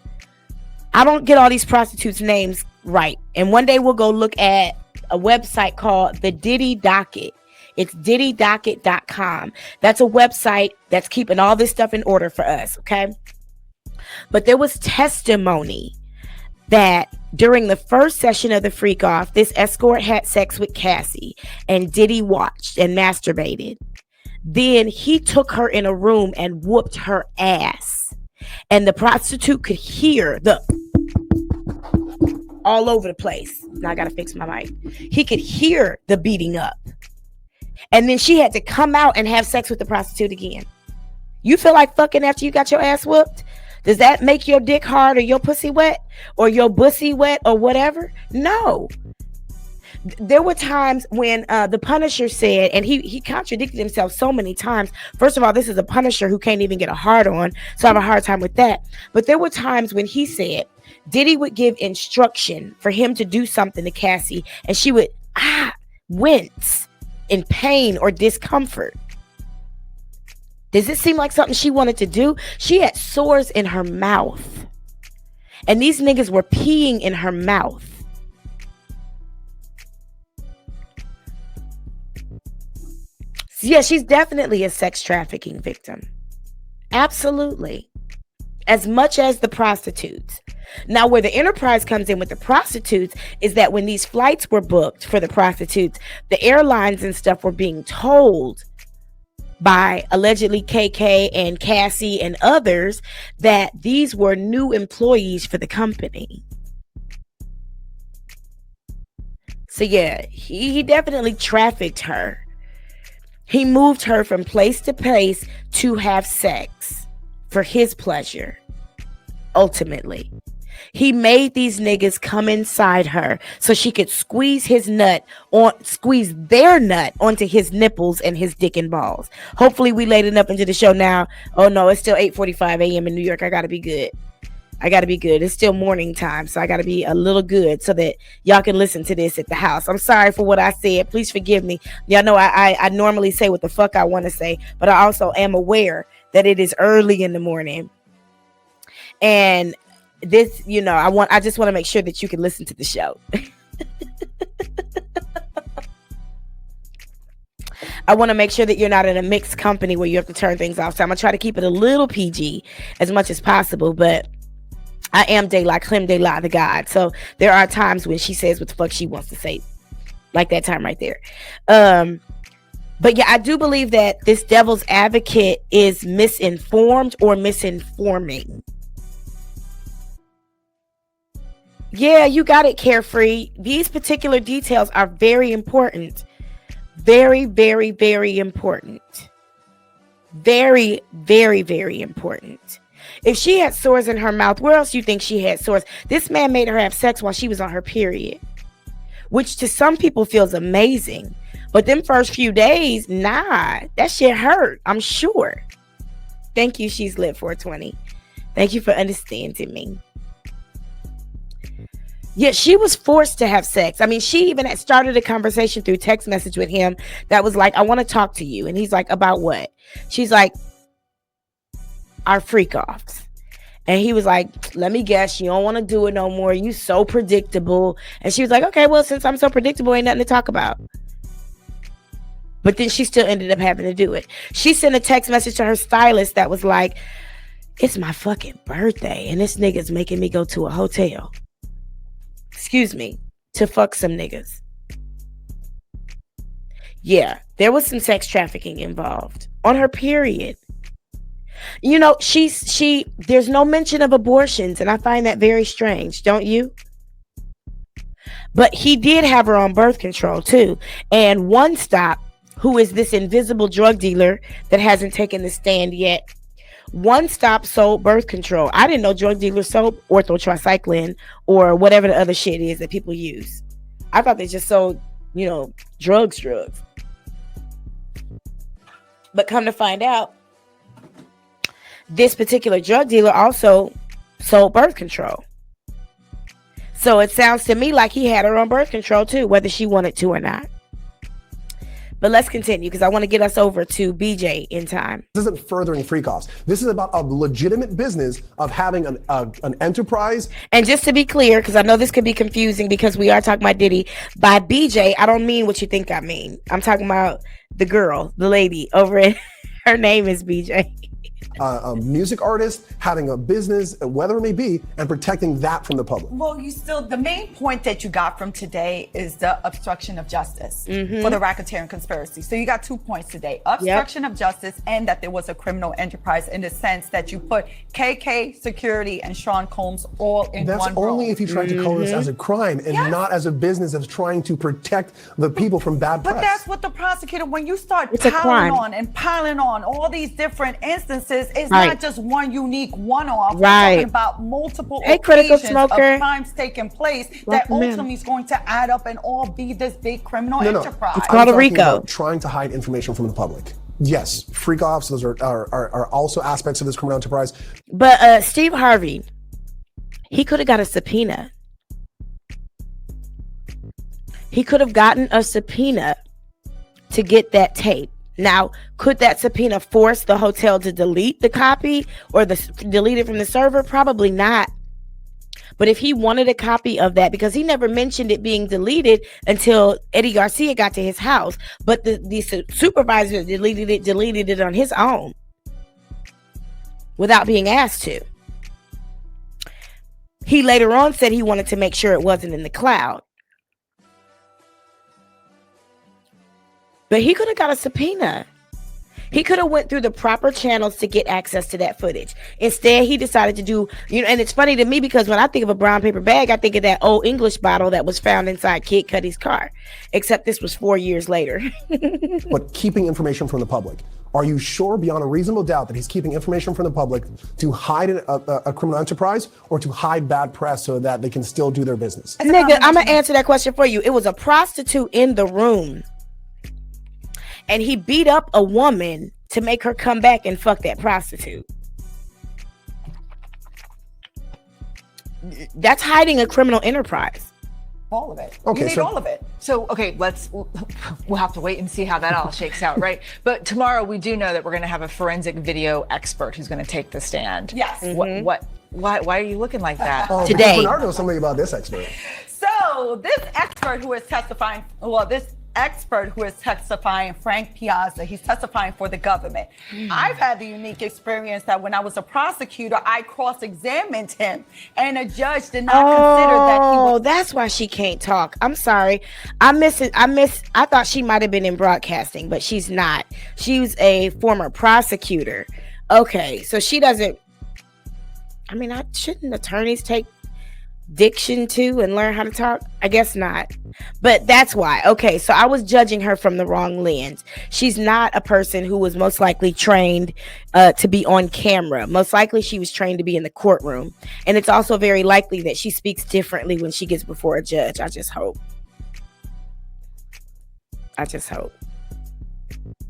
I don't get all these prostitutes' names right. And one day we'll go look at a website called the Diddy Docket. It's diddy&quot.com. That's a website that's keeping all this stuff in order for us, okay? But there was testimony that during the first session of the freak off, this escort had sex with Cassie, and Diddy watched and masturbated. Then he took her in a room and whooped her ass. And the prostitute could hear the all over the place. Now I gotta fix my mic. He could hear the beating up. And then she had to come out and have sex with the prostitute again. You feel like fucking after you got your ass whooped? Does that make your dick hard or your pussy wet or your bussy wet or whatever? No. There were times when the Punisher said, and he contradicted himself so many times. First of all, this is a Punisher who can't even get a hard on, so I have a hard time with that. But there were times when he said Diddy would give instruction for him to do something to Cassie, and she would wince in pain or discomfort. Does it seem like something she wanted to do? She had sores in her mouth, and these niggas were peeing in her mouth. Yeah, she's definitely a sex trafficking victim. Absolutely. As much as the prostitutes. Now, where the enterprise comes in with the prostitutes is that when these flights were booked for the prostitutes, the airlines and stuff were being told by allegedly KK and Cassie and others that these were new employees for the company. So yeah, he definitely trafficked her. He moved her from place to place to have sex for his pleasure. Ultimately, he made these niggas come inside her so she could squeeze their nut onto his nipples and his dick and balls. Hopefully we laid enough into the show now. Oh no, it's still 8:45 a.m. in New York. I gotta be good. It's still morning time, so I gotta be a little good so that y'all can listen to this at the house. I'm sorry for what I said. Please forgive me. Y'all know I normally say what the fuck I want to say, but I also am aware that it is early in the morning. And this, I just want to make sure that you can listen to the show. I want to make sure that you're not in a mixed company where you have to turn things off. So I'm going to try to keep it a little PG as much as possible. But I am DELACREMEDELA, the God. So there are times when she says what the fuck she wants to say. Like that time right there. But yeah, I do believe that this devil's advocate is misinformed or misinforming. Yeah, you got it, Carefree. These particular details are very important. Very, very, very important. Very, very, very important. If she had sores in her mouth, where else do you think she had sores? This man made her have sex while she was on her period, which to some people feels amazing. But them first few days, nah, that shit hurt, I'm sure. Thank you, She's Lit 420. Thank you for understanding me. Yeah, she was forced to have sex. I mean, she even had started a conversation through text message with him that was like, I want to talk to you. And he's like, about what? She's like, our freak offs. And he was like, let me guess, you don't want to do it no more. You so predictable. And she was like, okay, well, since I'm so predictable, ain't nothing to talk about. But then she still ended up having to do it. She sent a text message to her stylist that was like, it's my fucking birthday and this nigga's making me go to a hotel. Excuse me, to fuck some niggas. Yeah, there was some sex trafficking involved on her period. There's no mention of abortions, and I find that very strange, don't you? But he did have her on birth control too. And One Stop, who is this invisible drug dealer that hasn't taken the stand yet, One Stop sold birth control. I didn't know drug dealers sold orthotricycline or whatever the other shit is that people use. I thought they just sold, drugs. But come to find out, this particular drug dealer also sold birth control. So it sounds to me like he had her on birth control too, whether she wanted to or not. But let's continue because I want to get us over to BJ in time. This isn't furthering freak offs. This is about a legitimate business of having an enterprise. And just to be clear, because I know this could be confusing because we are talking about Diddy. By BJ, I don't mean what you think I mean. I'm talking about the girl, the lady over it. Her name is BJ. A music artist having a business, whether it may be, and protecting that from the public. Well, the main point that you got from today is the obstruction of justice for the racketeering conspiracy. So you got 2 points today: obstruction of justice, and that there was a criminal enterprise in the sense that you put KK Security and Sean Combs all in one room. That's only if you try to call this as a crime and not as a business that's trying to protect the people from bad press. But that's what the prosecutor, when you start piling on all these different instances, it's not just one unique one-off. We're talking about multiple occasions of crimes taking place that ultimately is going to add up and all be this big criminal enterprise. It's called a RICO. Trying to hide information from the public. Yes, freak offs, those are also aspects of this criminal enterprise. But Steve Harvey, he could have got a subpoena. He could have gotten a subpoena to get that tape. Now, could that subpoena force the hotel to delete the copy or delete it from the server? Probably not. But if he wanted a copy of that, because he never mentioned it being deleted until Eddie Garcia got to his house, but the supervisor deleted it on his own without being asked to. He later on said he wanted to make sure it wasn't in the cloud. But he could have got a subpoena. He could have went through the proper channels to get access to that footage. Instead, he decided to do, and it's funny to me because when I think of a brown paper bag, I think of that old English bottle that was found inside Kid Cudi's car. Except this was 4 years later. But keeping information from the public. Are you sure beyond a reasonable doubt that he's keeping information from the public to hide a criminal enterprise or to hide bad press so that they can still do their business? Nigga, I'm going to answer that question for you. It was a prostitute in the room. And he beat up a woman to make her come back and fuck that prostitute. That's hiding a criminal enterprise. All of it. Okay, you need all of it. So, we'll have to wait and see how that all shakes out, right? But tomorrow we do know that we're going to have a forensic video expert who's going to take the stand. Yes. Why are you looking like that? Oh, Today. because Bernard knows something about this expert. So this expert who is testifying, Frank Piazza, he's testifying for the government. I've had the unique experience that when I was a prosecutor, I cross-examined him, and a judge did not consider that he was. Oh, that's why she can't talk. I'm sorry. I thought she might have been in broadcasting, but she's not. She was a former prosecutor. Okay, so she doesn't. I mean, shouldn't attorneys take diction too and learn how to talk? I guess not, but that's why. Okay, so I was judging her from the wrong lens. She's not a person who was most likely trained to be on camera. Most likely she was trained to be in the courtroom, and it's also very likely that she speaks differently when she gets before a judge. I just hope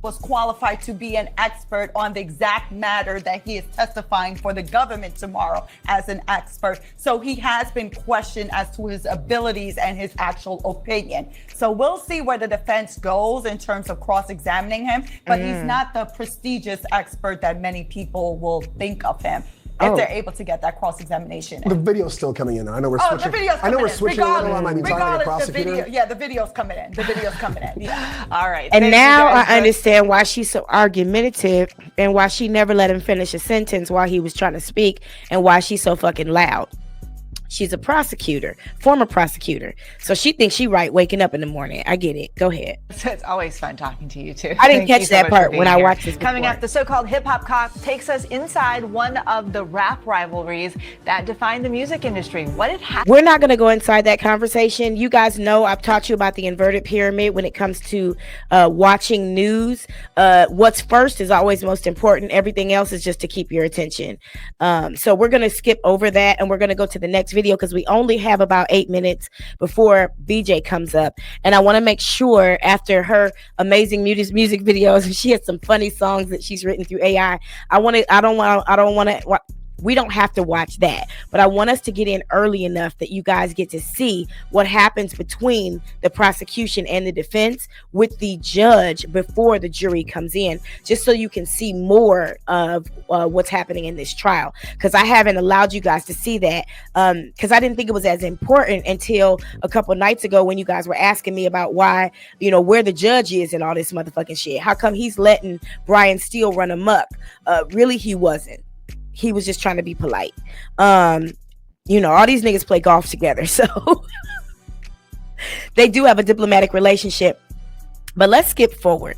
was qualified to be an expert on the exact matter that he is testifying for the government tomorrow as an expert. So he has been questioned as to his abilities and his actual opinion. So we'll see where the defense goes in terms of cross-examining him, but he's not the prestigious expert that many people will think of him. If they're able to get that cross-examination in. The video's still coming in. I know we're switching. The video's coming in. I know we're switching a little. I might be talking to the prosecutor. The video's coming in. Yeah. All right. And Thank now you guys. I understand why she's so argumentative and why she never let him finish a sentence while he was trying to speak, and why she's so fucking loud. She's a prosecutor, former prosecutor. So she thinks she right waking up in the morning. I get it. Go ahead. So it's always fun talking to you too. I didn't Thank you catch so that much part for being when I here. watched this Coming before. up, the so-called hip-hop cop takes us inside one of the rap rivalries that define the music industry. What had happened? We're not going to go inside that conversation. You guys know I've taught you about the inverted pyramid when it comes to watching news. What's first is always most important. Everything else is just to keep your attention. So we're going to skip over that, and we're going to go to the next video because we only have about 8 minutes before BJ comes up. And I want to make sure after her amazing music videos, she has some funny songs that she's written through AI. We don't have to watch that, but I want us to get in early enough that you guys get to see what happens between the prosecution and the defense with the judge before the jury comes in, just so you can see more of what's happening in this trial. Because I haven't allowed you guys to see that because I didn't think it was as important until a couple nights ago when you guys were asking me about why, where the judge is and all this motherfucking shit. How come he's letting Brian Steele run amok? Really, he wasn't. He was just trying to be polite. All these niggas play golf together, so they do have a diplomatic relationship. But let's skip forward.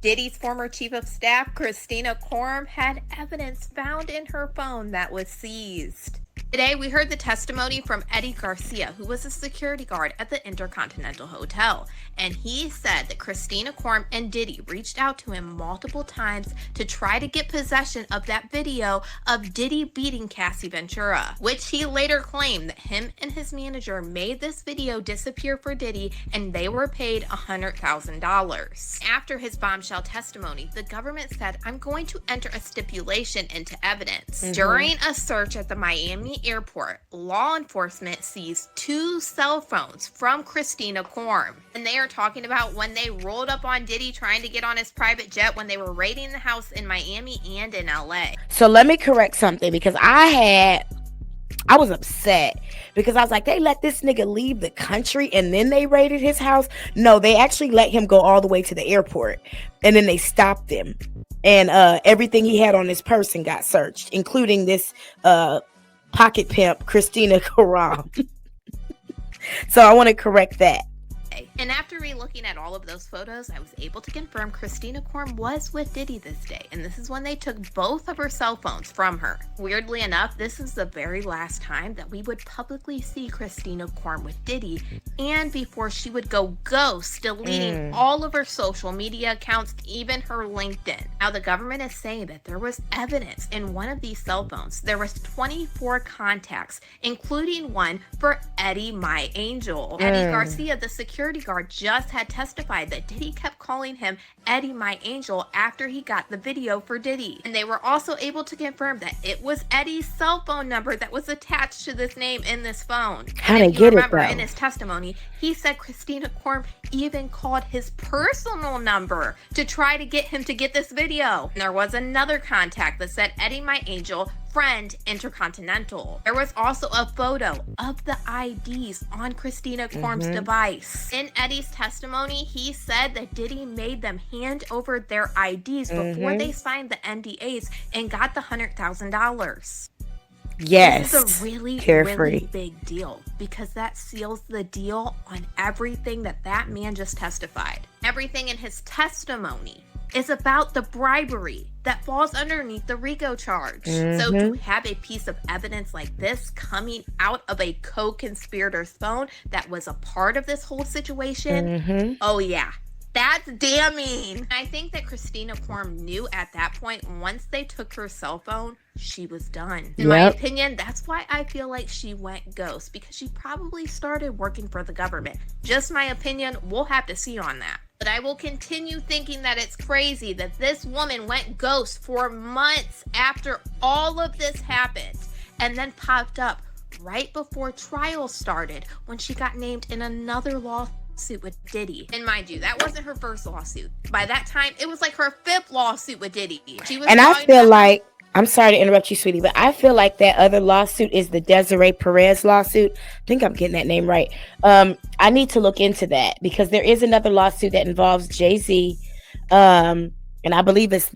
Diddy's former chief of staff, Christina Quorum, had evidence found in her phone that was seized. Today, we heard the testimony from Eddie Garcia, who was a security guard at the Intercontinental Hotel, and he said that Christina Quorum and Diddy reached out to him multiple times to try to get possession of that video of Diddy beating Cassie Ventura, which he later claimed that him and his manager made this video disappear for Diddy, and they were paid $100,000. After his bombshell testimony, the government said, "I'm going to enter a stipulation into evidence." During a search at the Miami airport, law enforcement seized 2 cell phones from Christina Quorum, and they are talking about when they rolled up on Diddy trying to get on his private jet when they were raiding the house in Miami and in LA. So let me correct something, because I was upset because I was like, they let this nigga leave the country and then they raided his house. No, they actually let him go all the way to the airport, and then they stopped him, and everything he had on his person got searched, including this pocket pimp Christina Quorum. So I want to correct that. And after re-looking at all of those photos, I was able to confirm Christina Quorum was with Diddy this day, and this is when they took both of her cell phones from her. Weirdly enough, this is the very last time that we would publicly see Christina Quorum with Diddy, and before she would go ghost, deleting all of her social media accounts, even her LinkedIn. Now, the government is saying that there was evidence in one of these cell phones. There was 24 contacts, including one for Eddie My Angel. Eddie Garcia, the security security guard just had testified that Diddy kept calling him Eddie My Angel after he got the video for Diddy. And they were also able to confirm that it was Eddie's cell phone number that was attached to this name in this phone. How And they if you get it, remember, though? in his testimony, he said Christina Korm even called his personal number to try to get him to get this video. And there was another contact that said Eddie My Angel, friend, Intercontinental. There was also a photo of the IDs on Christina Korm's device. In Eddie's testimony, he said that Diddy made them hand over their IDs before they signed the NDAs and got the $100,000. Yes. This is a really, really big deal because that seals the deal on everything that man just testified. Everything in his testimony is about the bribery that falls underneath the RICO charge. So to have a piece of evidence like this coming out of a co-conspirator's phone that was a part of this whole situation, oh yeah, that's damning. I think that Christina Korm knew at that point, once they took her cell phone, she was done. In my opinion, that's why I feel like she went ghost, because she probably started working for the government. Just my opinion, we'll have to see on that. But I will continue thinking that it's crazy that this woman went ghost for months after all of this happened and then popped up right before trial started when she got named in another lawsuit with Diddy. And mind you, that wasn't her first lawsuit. By that time, it was like her 5th lawsuit with Diddy. She was, and I feel like, I'm sorry to interrupt you, sweetie, but I feel like that other lawsuit is the Desiree Perez lawsuit. I think I'm getting that name right. I need to look into that because there is another lawsuit that involves Jay-Z. And I believe it's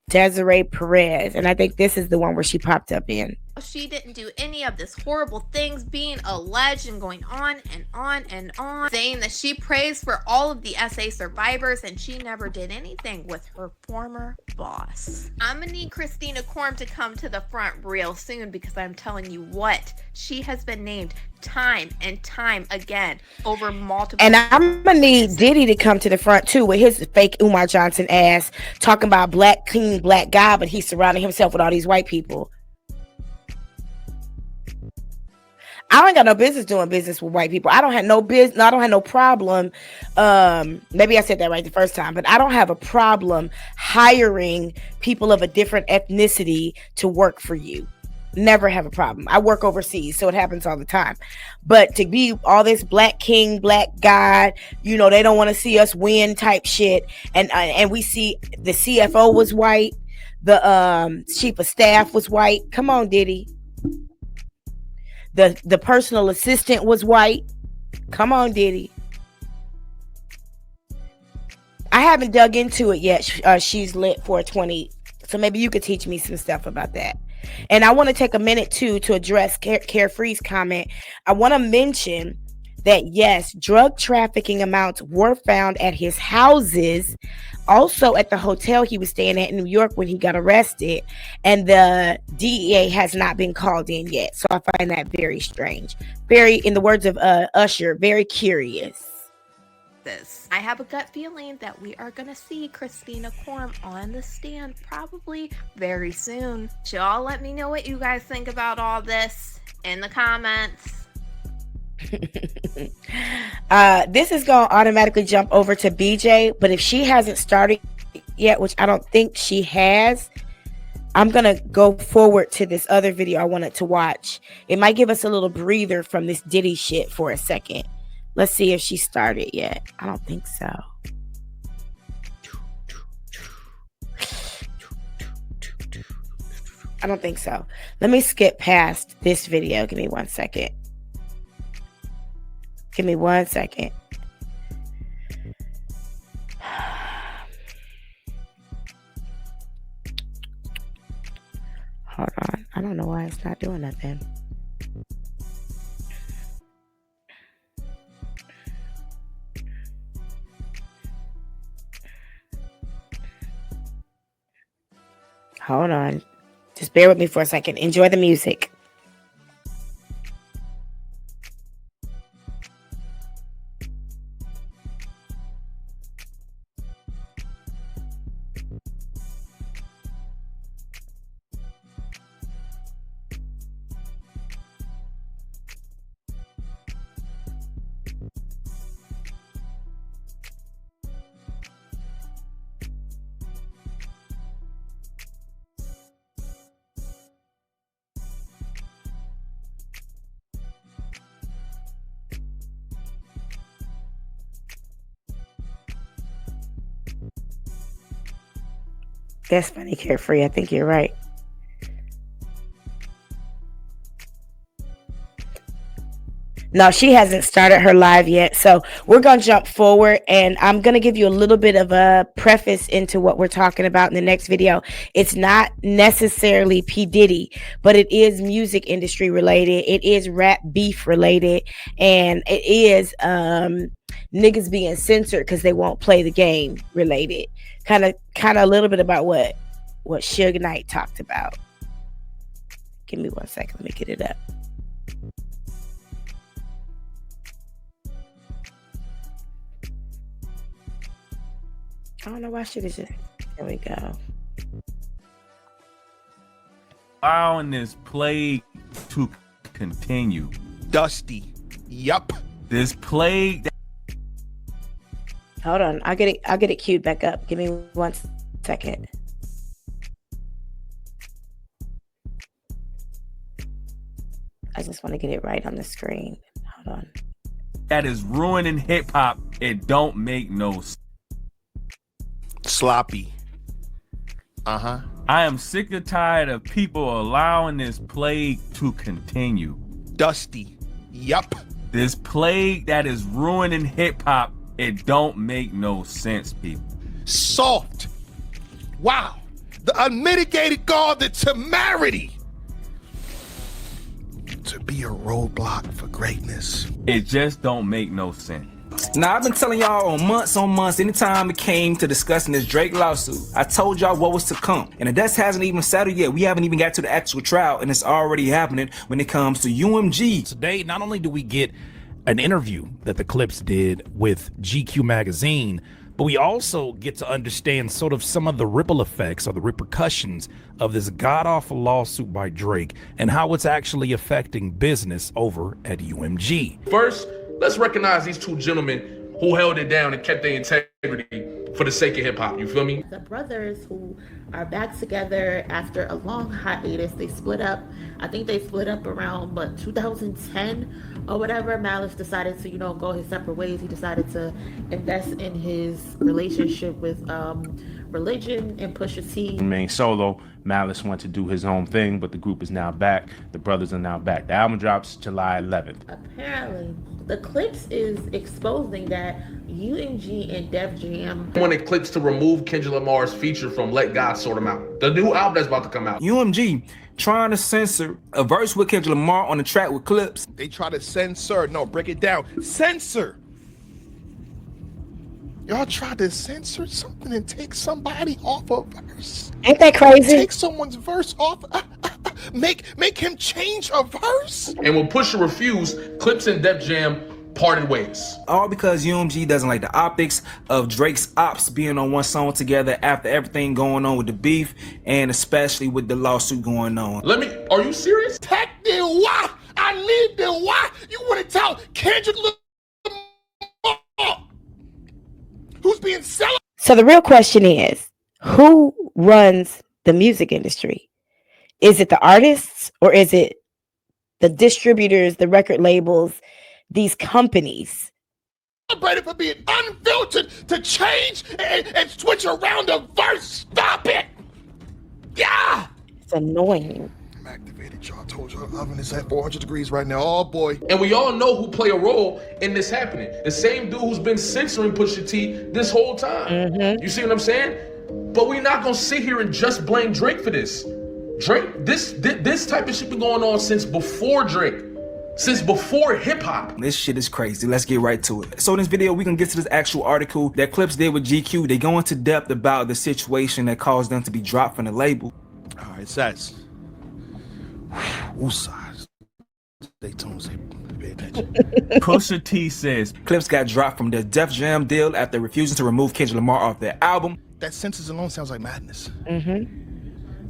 Desiree Perez. And I think this is the one where she popped up in. She didn't do any of this horrible things being alleged and going on and on and on, saying that she prays for all of the SA survivors and she never did anything with her former boss. I'm gonna need Christina Korm to come to the front real soon because I'm telling you what, she has been named time and time again over multiple. And I'm gonna need Diddy to come to the front too with his fake Umar Johnson ass talking about black king, black guy, but he's surrounding himself with all these white people. I ain't got no business doing business with white people. I don't have no business. I don't have no problem. Maybe I said that right the first time, but I don't have a problem hiring people of a different ethnicity to work for you. Never have a problem. I work overseas, so it happens all the time. But to be all this black king, black god, you know, they don't want to see us win type shit. And we see the CFO was white, the chief of staff was white. Come on, Diddy. The personal assistant was white. Come on, Diddy. I haven't dug into it yet. She's lit 420. So maybe you could teach me some stuff about that. And I want to take a minute too to address Carefree's comment. I want to mention that yes, drug trafficking amounts were found at his houses, also at the hotel he was staying at in New York when he got arrested, and the DEA has not been called in yet. So I find that very strange. Very, in the words of Usher, very curious. I have a gut feeling that we are going to see Christina Korm on the stand probably very soon. Y'all let me know what you guys think about all this in the comments. This is going to automatically jump over to BJ, but if she hasn't started yet, which I don't think she has, I'm going to go forward to this other video I wanted to watch. It might give us a little breather from this Diddy shit for a second. Let's see if she started yet. I don't think so. I don't think so. Let me skip past this video. Give me 1 second. Give me 1 second. Hold on. I don't know why it's not doing nothing. Hold on. Just bear with me for a second. Enjoy the music. That's funny, Carefree. I think you're right. No, she hasn't started her live yet. So we're going to jump forward, and I'm going to give you a little bit of a preface into what we're talking about in the next video. It's not necessarily P. Diddy, but it is music industry related. It is rap beef related, and it is niggas being censored because they won't play the game related. Kind of a little bit about what Suge Knight talked about. Give me 1 second. Let me get it up. I don't know why shit is just. There we go. Allowing this plague to continue. Dusty. Yup. This plague. Hold on. I'll get it queued back up. Give me 1 second. I just want to get it right on the screen. Hold on. That is ruining hip hop. It don't make no sense. Sloppy. Uh-huh. I am sick and tired of people allowing this plague to continue. Dusty. Yup. This plague that is ruining hip hop, it don't make no sense, people. Soft. Wow. The unmitigated gall, the temerity to be a roadblock for greatness. It just don't make no sense. Now, I've been telling y'all on months, anytime it came to discussing this Drake lawsuit, I told y'all what was to come. And the dust hasn't even settled yet. We haven't even got to the actual trial, and it's already happening when it comes to UMG. Today, not only do we get an interview that the Clips did with GQ magazine, but we also get to understand sort of some of the ripple effects or the repercussions of this god-awful lawsuit by Drake and how it's actually affecting business over at UMG. First, let's recognize these two gentlemen who held it down and kept their integrity for the sake of hip hop. You feel me? The brothers who are back together after a long hiatus, they split up. I think they split up around 2010 or whatever. Malice decided to, go his separate ways. He decided to invest in his relationship with religion and Pusha T. Remained solo. Malice went to do his own thing, but the group is now back. The brothers are now back. The album drops July 11th. Apparently, the Clips is exposing that UMG and Def Jam. When it clicks to remove Kendrick Lamar's feature from Let God Sort Him Out, the new album that's about to come out. UMG trying to censor a verse with Kendrick Lamar on the track with Clips. They try to censor. No, break it down. Censor. Y'all try to censor something and take somebody off a verse. Ain't that crazy? Take someone's verse off. Make him change a verse. And when Pusha refused, Clips and Def Jam parted ways. All because UMG doesn't like the optics of Drake's ops being on one song together after everything going on with the beef and especially with the lawsuit going on. Are you serious? Tech then why? I need then why? You want to tell Kendrick Lamar who's being selling? So the real question is, who runs the music industry? Is it the artists or is it the distributors, the record labels, these companies? Celebrated for being unfiltered to change and switch around a verse. Stop it! Yeah! It's annoying. I'm activated, y'all. Told y'all oven is at 400 degrees right now. Oh boy. And we all know who play a role in this happening. The same dude who's been censoring Pusha T this whole time. You see what I'm saying? But we're not gonna sit here and just blame Drake for this. Drake, this type of shit been going on since before Drake. Since before hip-hop. This shit is crazy. Let's get right to it. So in this video, we can get to this actual article that Clips did with GQ. They go into depth about the situation that caused them to be dropped from the label. All right, it says, stay tuned, pay attention. Pusha T says Clips got dropped from their Def Jam deal after refusing to remove Kendrick Lamar off their album. That sentence alone sounds like madness.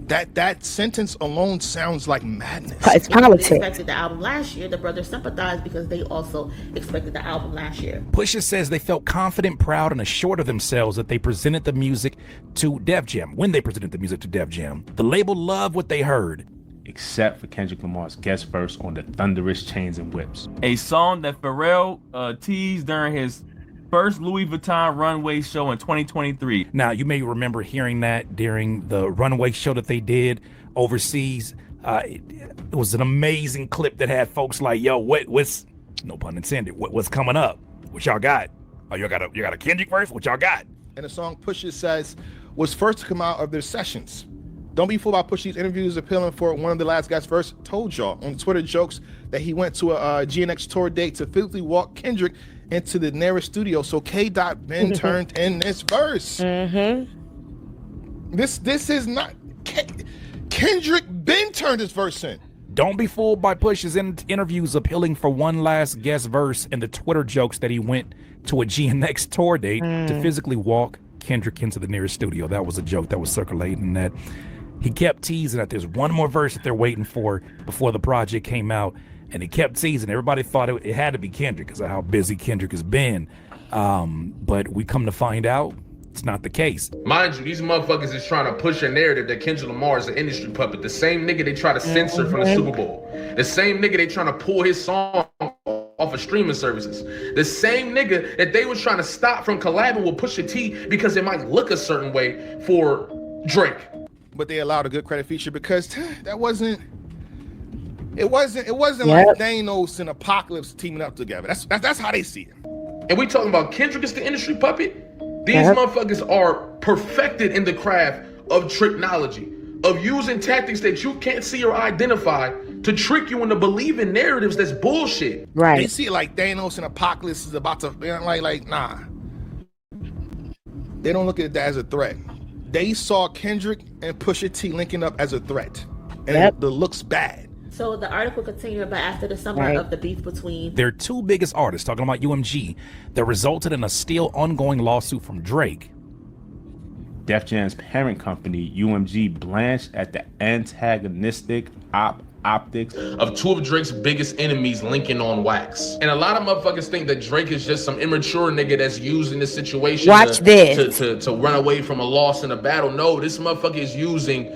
That sentence alone sounds like madness. It's politics. They expected the album last year. The brothers sympathized because they also expected the album last year. Pusha says they felt confident, proud, and assured of themselves that they presented the music to Def Jam. When they presented the music to Def Jam, the label loved what they heard. Except for Kendrick Lamar's guest verse on the Thunderous Chains and Whips. a song that Pharrell teased during his first Louis Vuitton runway show in 2023. Now, you may remember hearing that during the runway show that they did overseas. It was an amazing clip that had folks like, yo, what's, no pun intended, what's coming up? What y'all got? Oh, y'all got a Kendrick verse? What y'all got? And the song Pusha says was first to come out of their sessions. Don't be fooled by Pusha's interviews appealing for one of the last guys first. Told y'all on Twitter jokes that he went to a GNX tour date to physically walk Kendrick into the nearest studio. So K-Dot been turned in this verse. This is not Kendrick been turned this verse in. Don't be fooled by Push's interviews appealing for one last guest verse and the Twitter jokes that he went to a GNX tour date to physically walk Kendrick into the nearest studio. That was a joke that was circulating, that he kept teasing that there's one more verse that they're waiting for before the project came out, and he kept teasing. Everybody thought it had to be Kendrick because of how busy Kendrick has been, but we come to find out it's not the case. Mind you, these motherfuckers is trying to push a narrative that Kendrick Lamar is an industry puppet. The same nigga they try to censor from the Super Bowl. The same nigga they trying to pull his song off of streaming services. The same nigga that they was trying to stop from collabing with Pusha T because it might look a certain way for Drake. But they allowed a good credit feature because that wasn't like Thanos and Apocalypse teaming up together. That's how they see it. And we talking about Kendrick is the industry puppet? These motherfuckers are perfected in the craft of tricknology, of using tactics that you can't see or identify to trick you into believing narratives that's bullshit. Right. They see it like Thanos and Apocalypse is about to, like nah. They don't look at that as a threat. They saw Kendrick and Pusha T linking up as a threat, and it looks bad. So the article continued, but after the summer of the beef between their two biggest artists, talking about UMG, that resulted in a still ongoing lawsuit from Drake. Def Jam's parent company, UMG, blanched at the antagonistic optics of two of Drake's biggest enemies linking on wax. And a lot of motherfuckers think that Drake is just some immature nigga that's using this situation to run away from a loss in a battle. No, this motherfucker is using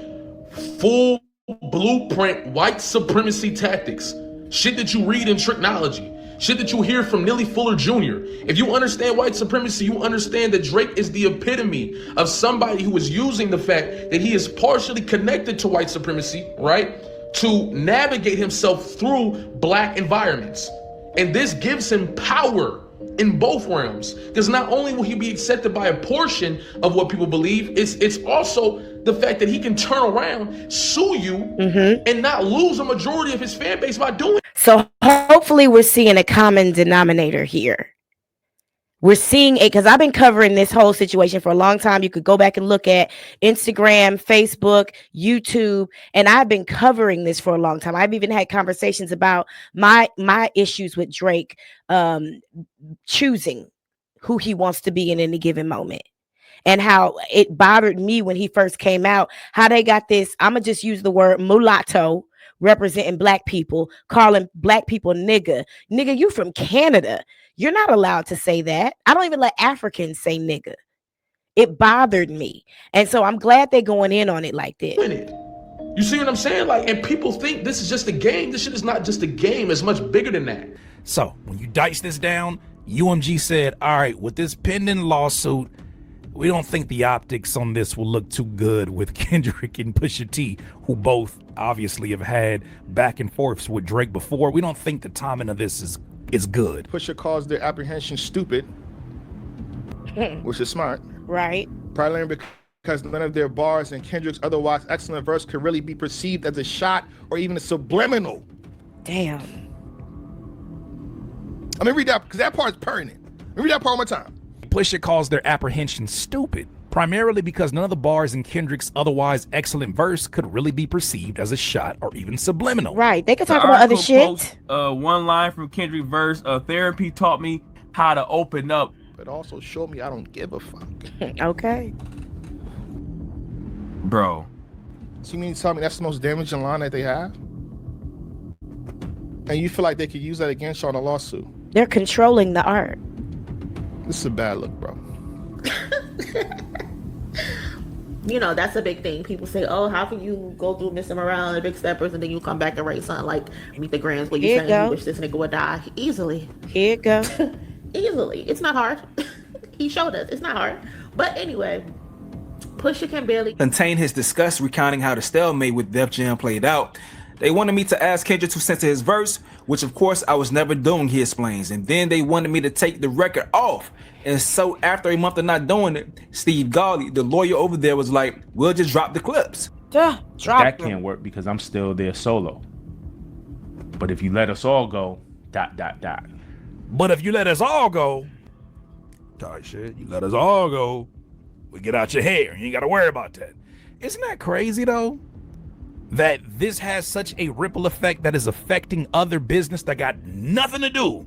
full blueprint white supremacy tactics. Shit that you read in Tricknology. Shit that you hear from Neely Fuller Jr. If you understand white supremacy, you understand that Drake is the epitome of somebody who is using the fact that he is partially connected to white supremacy, right, to navigate himself through black environments. And this gives him power in both realms, because not only will he be accepted by a portion of what people believe, it's also the fact that he can turn around, sue you, and not lose a majority of his fan base by doing it. So hopefully we're seeing a common denominator here. We're seeing it because I've been covering this whole situation for a long time. You could go back and look at Instagram, Facebook, YouTube, and I've been covering this for a long time. I've even had conversations about my issues with Drake choosing who he wants to be in any given moment, and how it bothered me when he first came out, how they got this, I'm gonna just use the word mulatto, representing black people, calling black people nigga. Nigga, you from Canada. You're not allowed to say that. I don't even let Africans say nigga. It bothered me. And so I'm glad they're going in on it like this. You see what I'm saying? Like, and people think this is just a game. This shit is not just a game. It's much bigger than that. So when you dice this down, UMG said, all right, with this pending lawsuit, we don't think the optics on this will look too good with Kendrick and Pusha T, who both obviously have had back and forths with Drake before. We don't think the timing of this is good. Pusha calls their apprehension stupid, which is smart. Right. Primarily because none of their bars and Kendrick's otherwise excellent verse could really be perceived as a shot or even a subliminal. Damn. Let me read that, because that part's pertinent. Let me read that part one more time. Pusha calls their apprehension stupid, primarily because none of the bars in Kendrick's otherwise excellent verse could really be perceived as a shot or even subliminal. Right. They could talk about other shit. Posts, one line from Kendrick verse, therapy taught me how to open up. But also showed me I don't give a fuck. Okay. Bro. So you mean to tell me that's the most damaging line that they have? And you feel like they could use that against you on a lawsuit? They're controlling the art. This is a bad look, bro. You know, that's a big thing. People say, oh, how can you go through Mr. Morale and Big Steppers and then you come back and write something like Meet the Grands where you saying you wish this nigga would die? Easily. Here it go. Easily. It's not hard. He showed us. It's not hard. But anyway, Pusha can barely contain his disgust recounting how the stalemate with Def Jam played out. They wanted me to ask Kendrick to censor his verse, which of course I was never doing, he explains. And then they wanted me to take the record off. And so after a month of not doing it, Steve Gawley, the lawyer over there, was like, we'll just drop the clips. That can't work because I'm still there solo. But if you let us all go, ... But if you let us all go, shit, you let us all go, we get out your hair. You ain't got to worry about that. Isn't that crazy, though? That this has such a ripple effect that is affecting other business that got nothing to do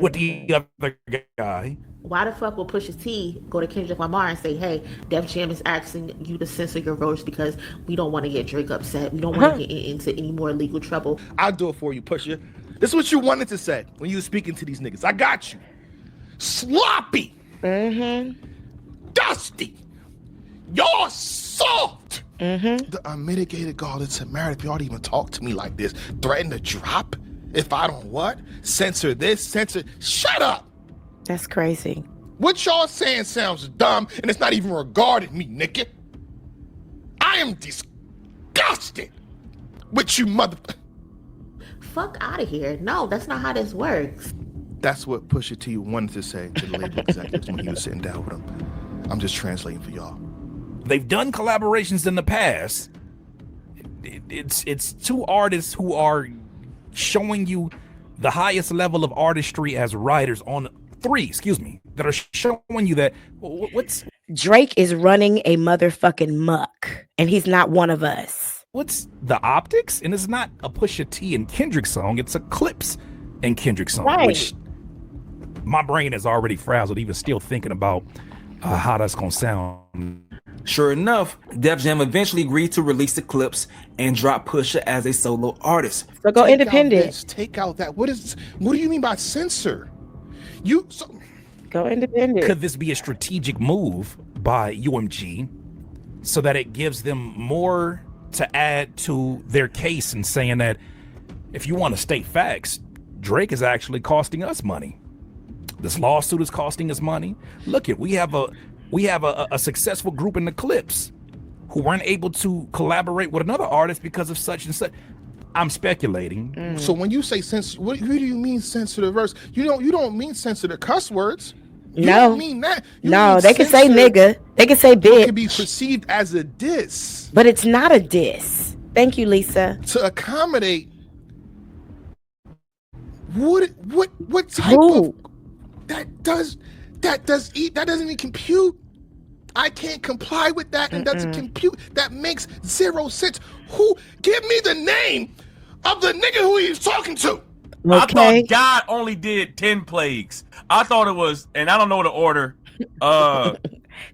with the other guy. Why the fuck will Pusha T go to Kendrick Lamar and say, hey, Def Jam is asking you to censor your verse because we don't want to get Drake upset. We don't want to get into any more legal trouble. I'll do it for you, Pusha. This is what you wanted to say when you were speaking to these niggas. I got you. Sloppy. Dusty. You're soft. The unmitigated gall and temerity. If you already even talk to me like this, threaten to drop if I don't what? Censor this, censor. Shut up. That's crazy. What y'all saying sounds dumb, and it's not even regarding me, nigga. I am disgusted with you mother... Fuck out of here. No, that's not how this works. That's what Pusha T wanted to say to the label executives when he was sitting down with them. I'm just translating for y'all. They've done collaborations in the past. It's two artists who are showing you the highest level of artistry as writers on that are showing you that what's Drake is running a motherfucking muck, and he's not one of us. What's the optics? And it's not a Pusha T and Kendrick song, it's a Clips and Kendrick song, right. Which my brain is already frazzled even still thinking about how that's gonna sound. Sure enough, Def Jam eventually agreed to release the clips and drop Pusha as a solo artist. So go independent. Take out that. What do you mean by censor? Go independent. Could this be a strategic move by UMG so that it gives them more to add to their case and saying that if you want to state facts, Drake is actually costing us money. This lawsuit is costing us money. Look it, we have a successful group in the Clips who weren't able to collaborate with another artist because of such and such. I'm speculating. So when you say censor, what do you mean censor the verse? You don't mean censor the cuss words. You don't mean that. No, they can say nigga. They can say bitch. It can be perceived as a diss. But it's not a diss. Thank you, Lisa. To accommodate what type of that doesn't even compute. I can't comply with that and doesn't compute. That makes zero sense. Give me the name of the nigga who he's talking to. Okay. I thought God only did 10 plagues. I thought it was, and I don't know the order.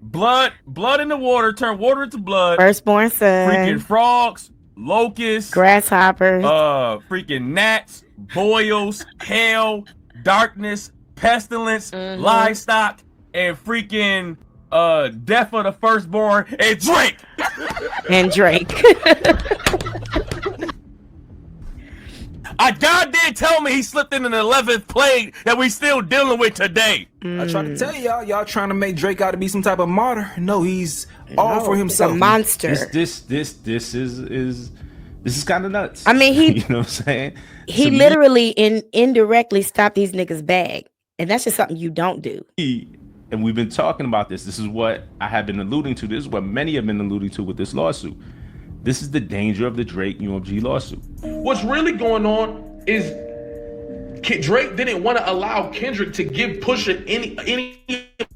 Blood in the water, turn water into blood. Firstborn son. Freaking frogs, locusts, grasshoppers, freaking gnats, boils, hail, darkness, pestilence, livestock, and freaking death of the firstborn, and Drake. And Drake. God did tell me he slipped in an 11th plague that we still dealing with today. I tried to tell y'all trying to make Drake out to be some type of martyr. No, he's all for himself. A monster. This is kind of nuts. I mean, you know what I'm saying? He literally indirectly stopped these niggas' bag, and that's just something you don't do. And we've been talking about this. This is what I have been alluding to. This is what many have been alluding to with this lawsuit. This is the danger of the Drake UMG lawsuit. What's really going on is Drake didn't want to allow Kendrick to give Pusha any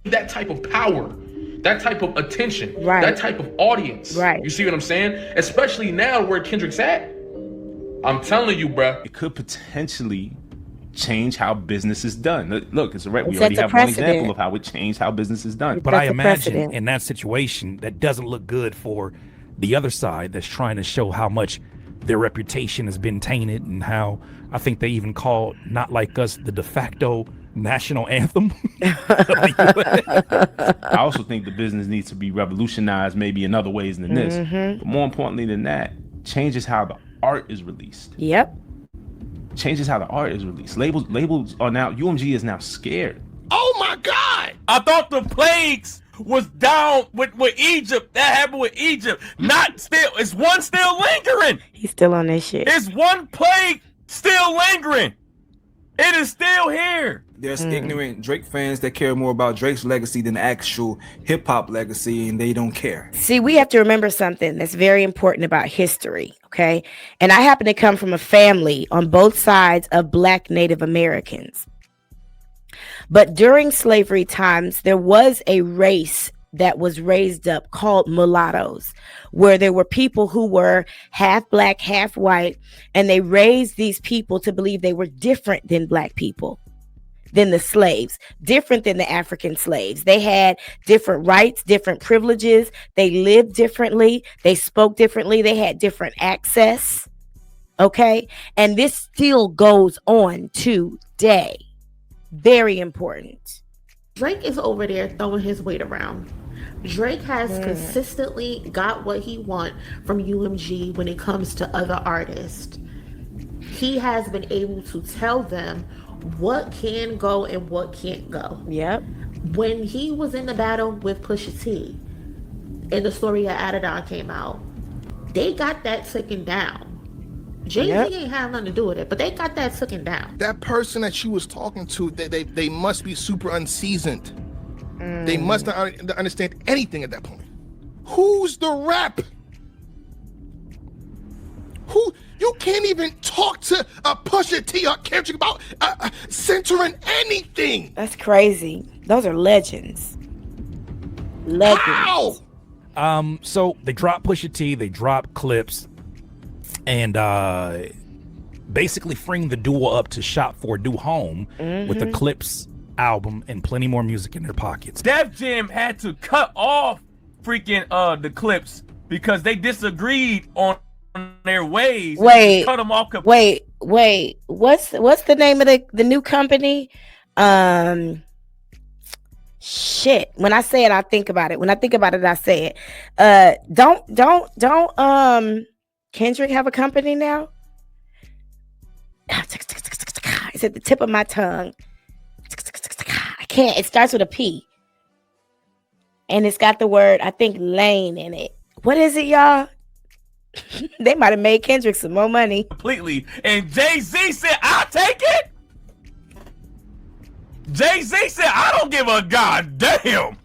that type of power, that type of attention, that type of audience. Right. You see what I'm saying? Especially now where Kendrick's at. I'm telling you, bruh. It could potentially change how business is done. Look, it's right. We already have one example of how it changed how business is done. But I imagine in that situation, that doesn't look good for the other side that's trying to show how much their reputation has been tainted and how I think they even call Not Like Us the de facto national anthem. I also think the business needs to be revolutionized maybe in other ways than this. But more importantly than that, changes how the art is released. Yep. Changes how the art is released. Labels are now, UMG is now scared. Oh my God! I thought the plagues was down with Egypt. That happened with Egypt. Not still. It's one still lingering. He's still on this shit. It's one plague still lingering. It is still here. There's ignorant Drake fans that care more about Drake's legacy than actual hip hop legacy, and they don't care. See, we have to remember something that's very important about history, okay? And I happen to come from a family on both sides of Black Native Americans. But during slavery times, there was a race that was raised up called mulattoes, where there were people who were half Black, half white, and they raised these people to believe they were different than Black people, than the slaves, different than the African slaves. They had different rights, different privileges. They lived differently. They spoke differently. They had different access. Okay. And this still goes on today. Very important. Drake is over there throwing his weight around. Drake has consistently got what he wants from UMG when it comes to other artists. He has been able to tell them what can go and what can't go. Yep. When he was in the battle with Pusha T and the story of Adidon came out, they got that taken down. Jay-Z ain't have nothing to do with it, but they got that taken down. That person that she was talking to, they must be super unseasoned. They must not understand anything at that point. Who's the rep? Who? You can't even talk to a Pusha T or Kendrick about censoring anything. That's crazy. Those are legends. Legends. How? So they drop Pusha T, they drop clips, and basically freeing the duo up to shop for a new home with the Clips album and plenty more music in their pockets. Def Jam had to cut off freaking the Clips because they disagreed on their ways. Wait, cut them off. Wait. What's the name of the new company? Shit. When I say it, I think about it. When I think about it, I say it. Don't Kendrick have a company now? It's at the tip of my tongue. I can't. It starts with a P. And it's got the word, I think, Lane in it. What is it, y'all? They might have made Kendrick some more money. Completely. And Jay-Z said, I'll take it. Jay-Z said, I don't give a goddamn.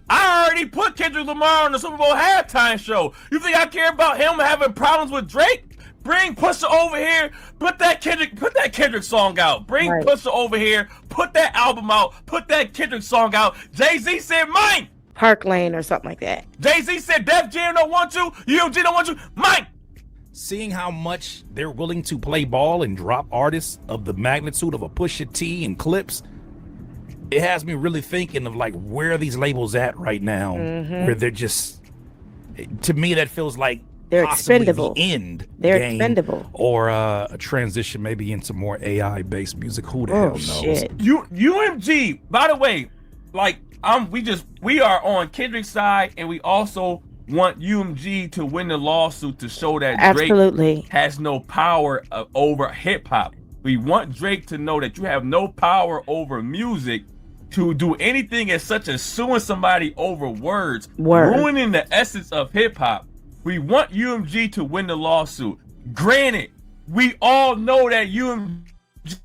I already put Kendrick Lamar on the Super Bowl halftime show. You think I care about him having problems with Drake? Bring Pusha over here, put that Kendrick song out. Bring Pusha over here, put that album out, put that Kendrick song out. Jay-Z said mine. Park Lane or something like that. Jay-Z said Def Jam don't want you, UMG don't want you, mine. Seeing how much they're willing to play ball and drop artists of the magnitude of a Pusha T and Clips, it has me really thinking of like, where are these labels at right now? Where they're just, to me, that feels like they're expendable. The end they're game, expendable. Or a transition maybe into more AI-based music. Who the hell knows? Shit. UMG, by the way, like we are on Kendrick's side, and we also want UMG to win the lawsuit to show that Drake has no power over hip hop. We want Drake to know that you have no power over music to do anything as such as suing somebody over words, ruining the essence of hip hop. We want UMG to win the lawsuit. Granted, we all know that UMG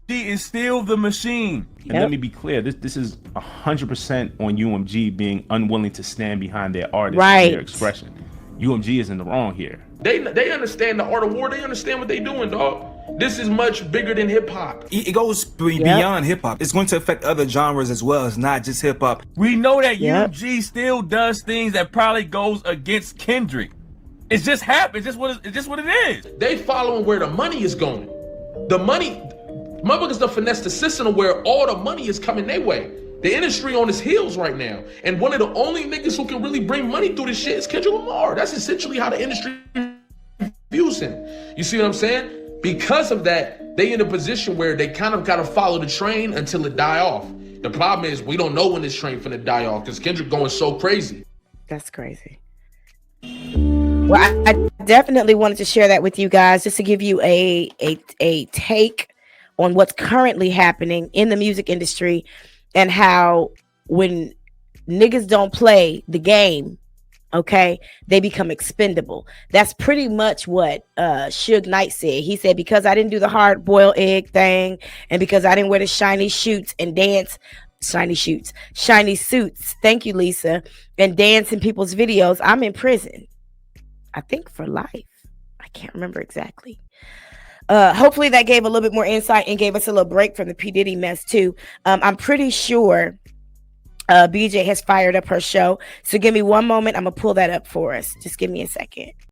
is still the machine. And let me be clear, this is 100% on UMG being unwilling to stand behind their artists and their expression. UMG is in the wrong here. They understand the art of war. They understand what they're doing, dog. This is much bigger than hip hop. It goes beyond hip hop. It's going to affect other genres as well. It's not just hip hop. We know that UMG still does things that probably goes against Kendrick. It just happens. It's just what it is. They following where the money is going. The money, motherfuckers done finesse the system where all the money is coming their way. The industry on its heels right now. And one of the only niggas who can really bring money through this shit is Kendrick Lamar. That's essentially how the industry views him. You see what I'm saying? Because of that, they in a position where they kind of got to follow the train until it die off. The problem is we don't know when this train finna die off because Kendrick going so crazy. That's crazy. Well, I definitely wanted to share that with you guys just to give you a take on what's currently happening in the music industry and how when niggas don't play the game, okay, they become expendable. That's pretty much what Suge Knight said. He said, because I didn't do the hard-boiled egg thing, and because I didn't wear the shiny suits and dance, shiny suits, thank you, Lisa, and dance in people's videos, I'm in prison. I think for life. I can't remember exactly. Hopefully that gave a little bit more insight and gave us a little break from the P. Diddy mess too. I'm pretty sure BJ has fired up her show. So give me one moment. I'm going to pull that up for us. Just give me a second.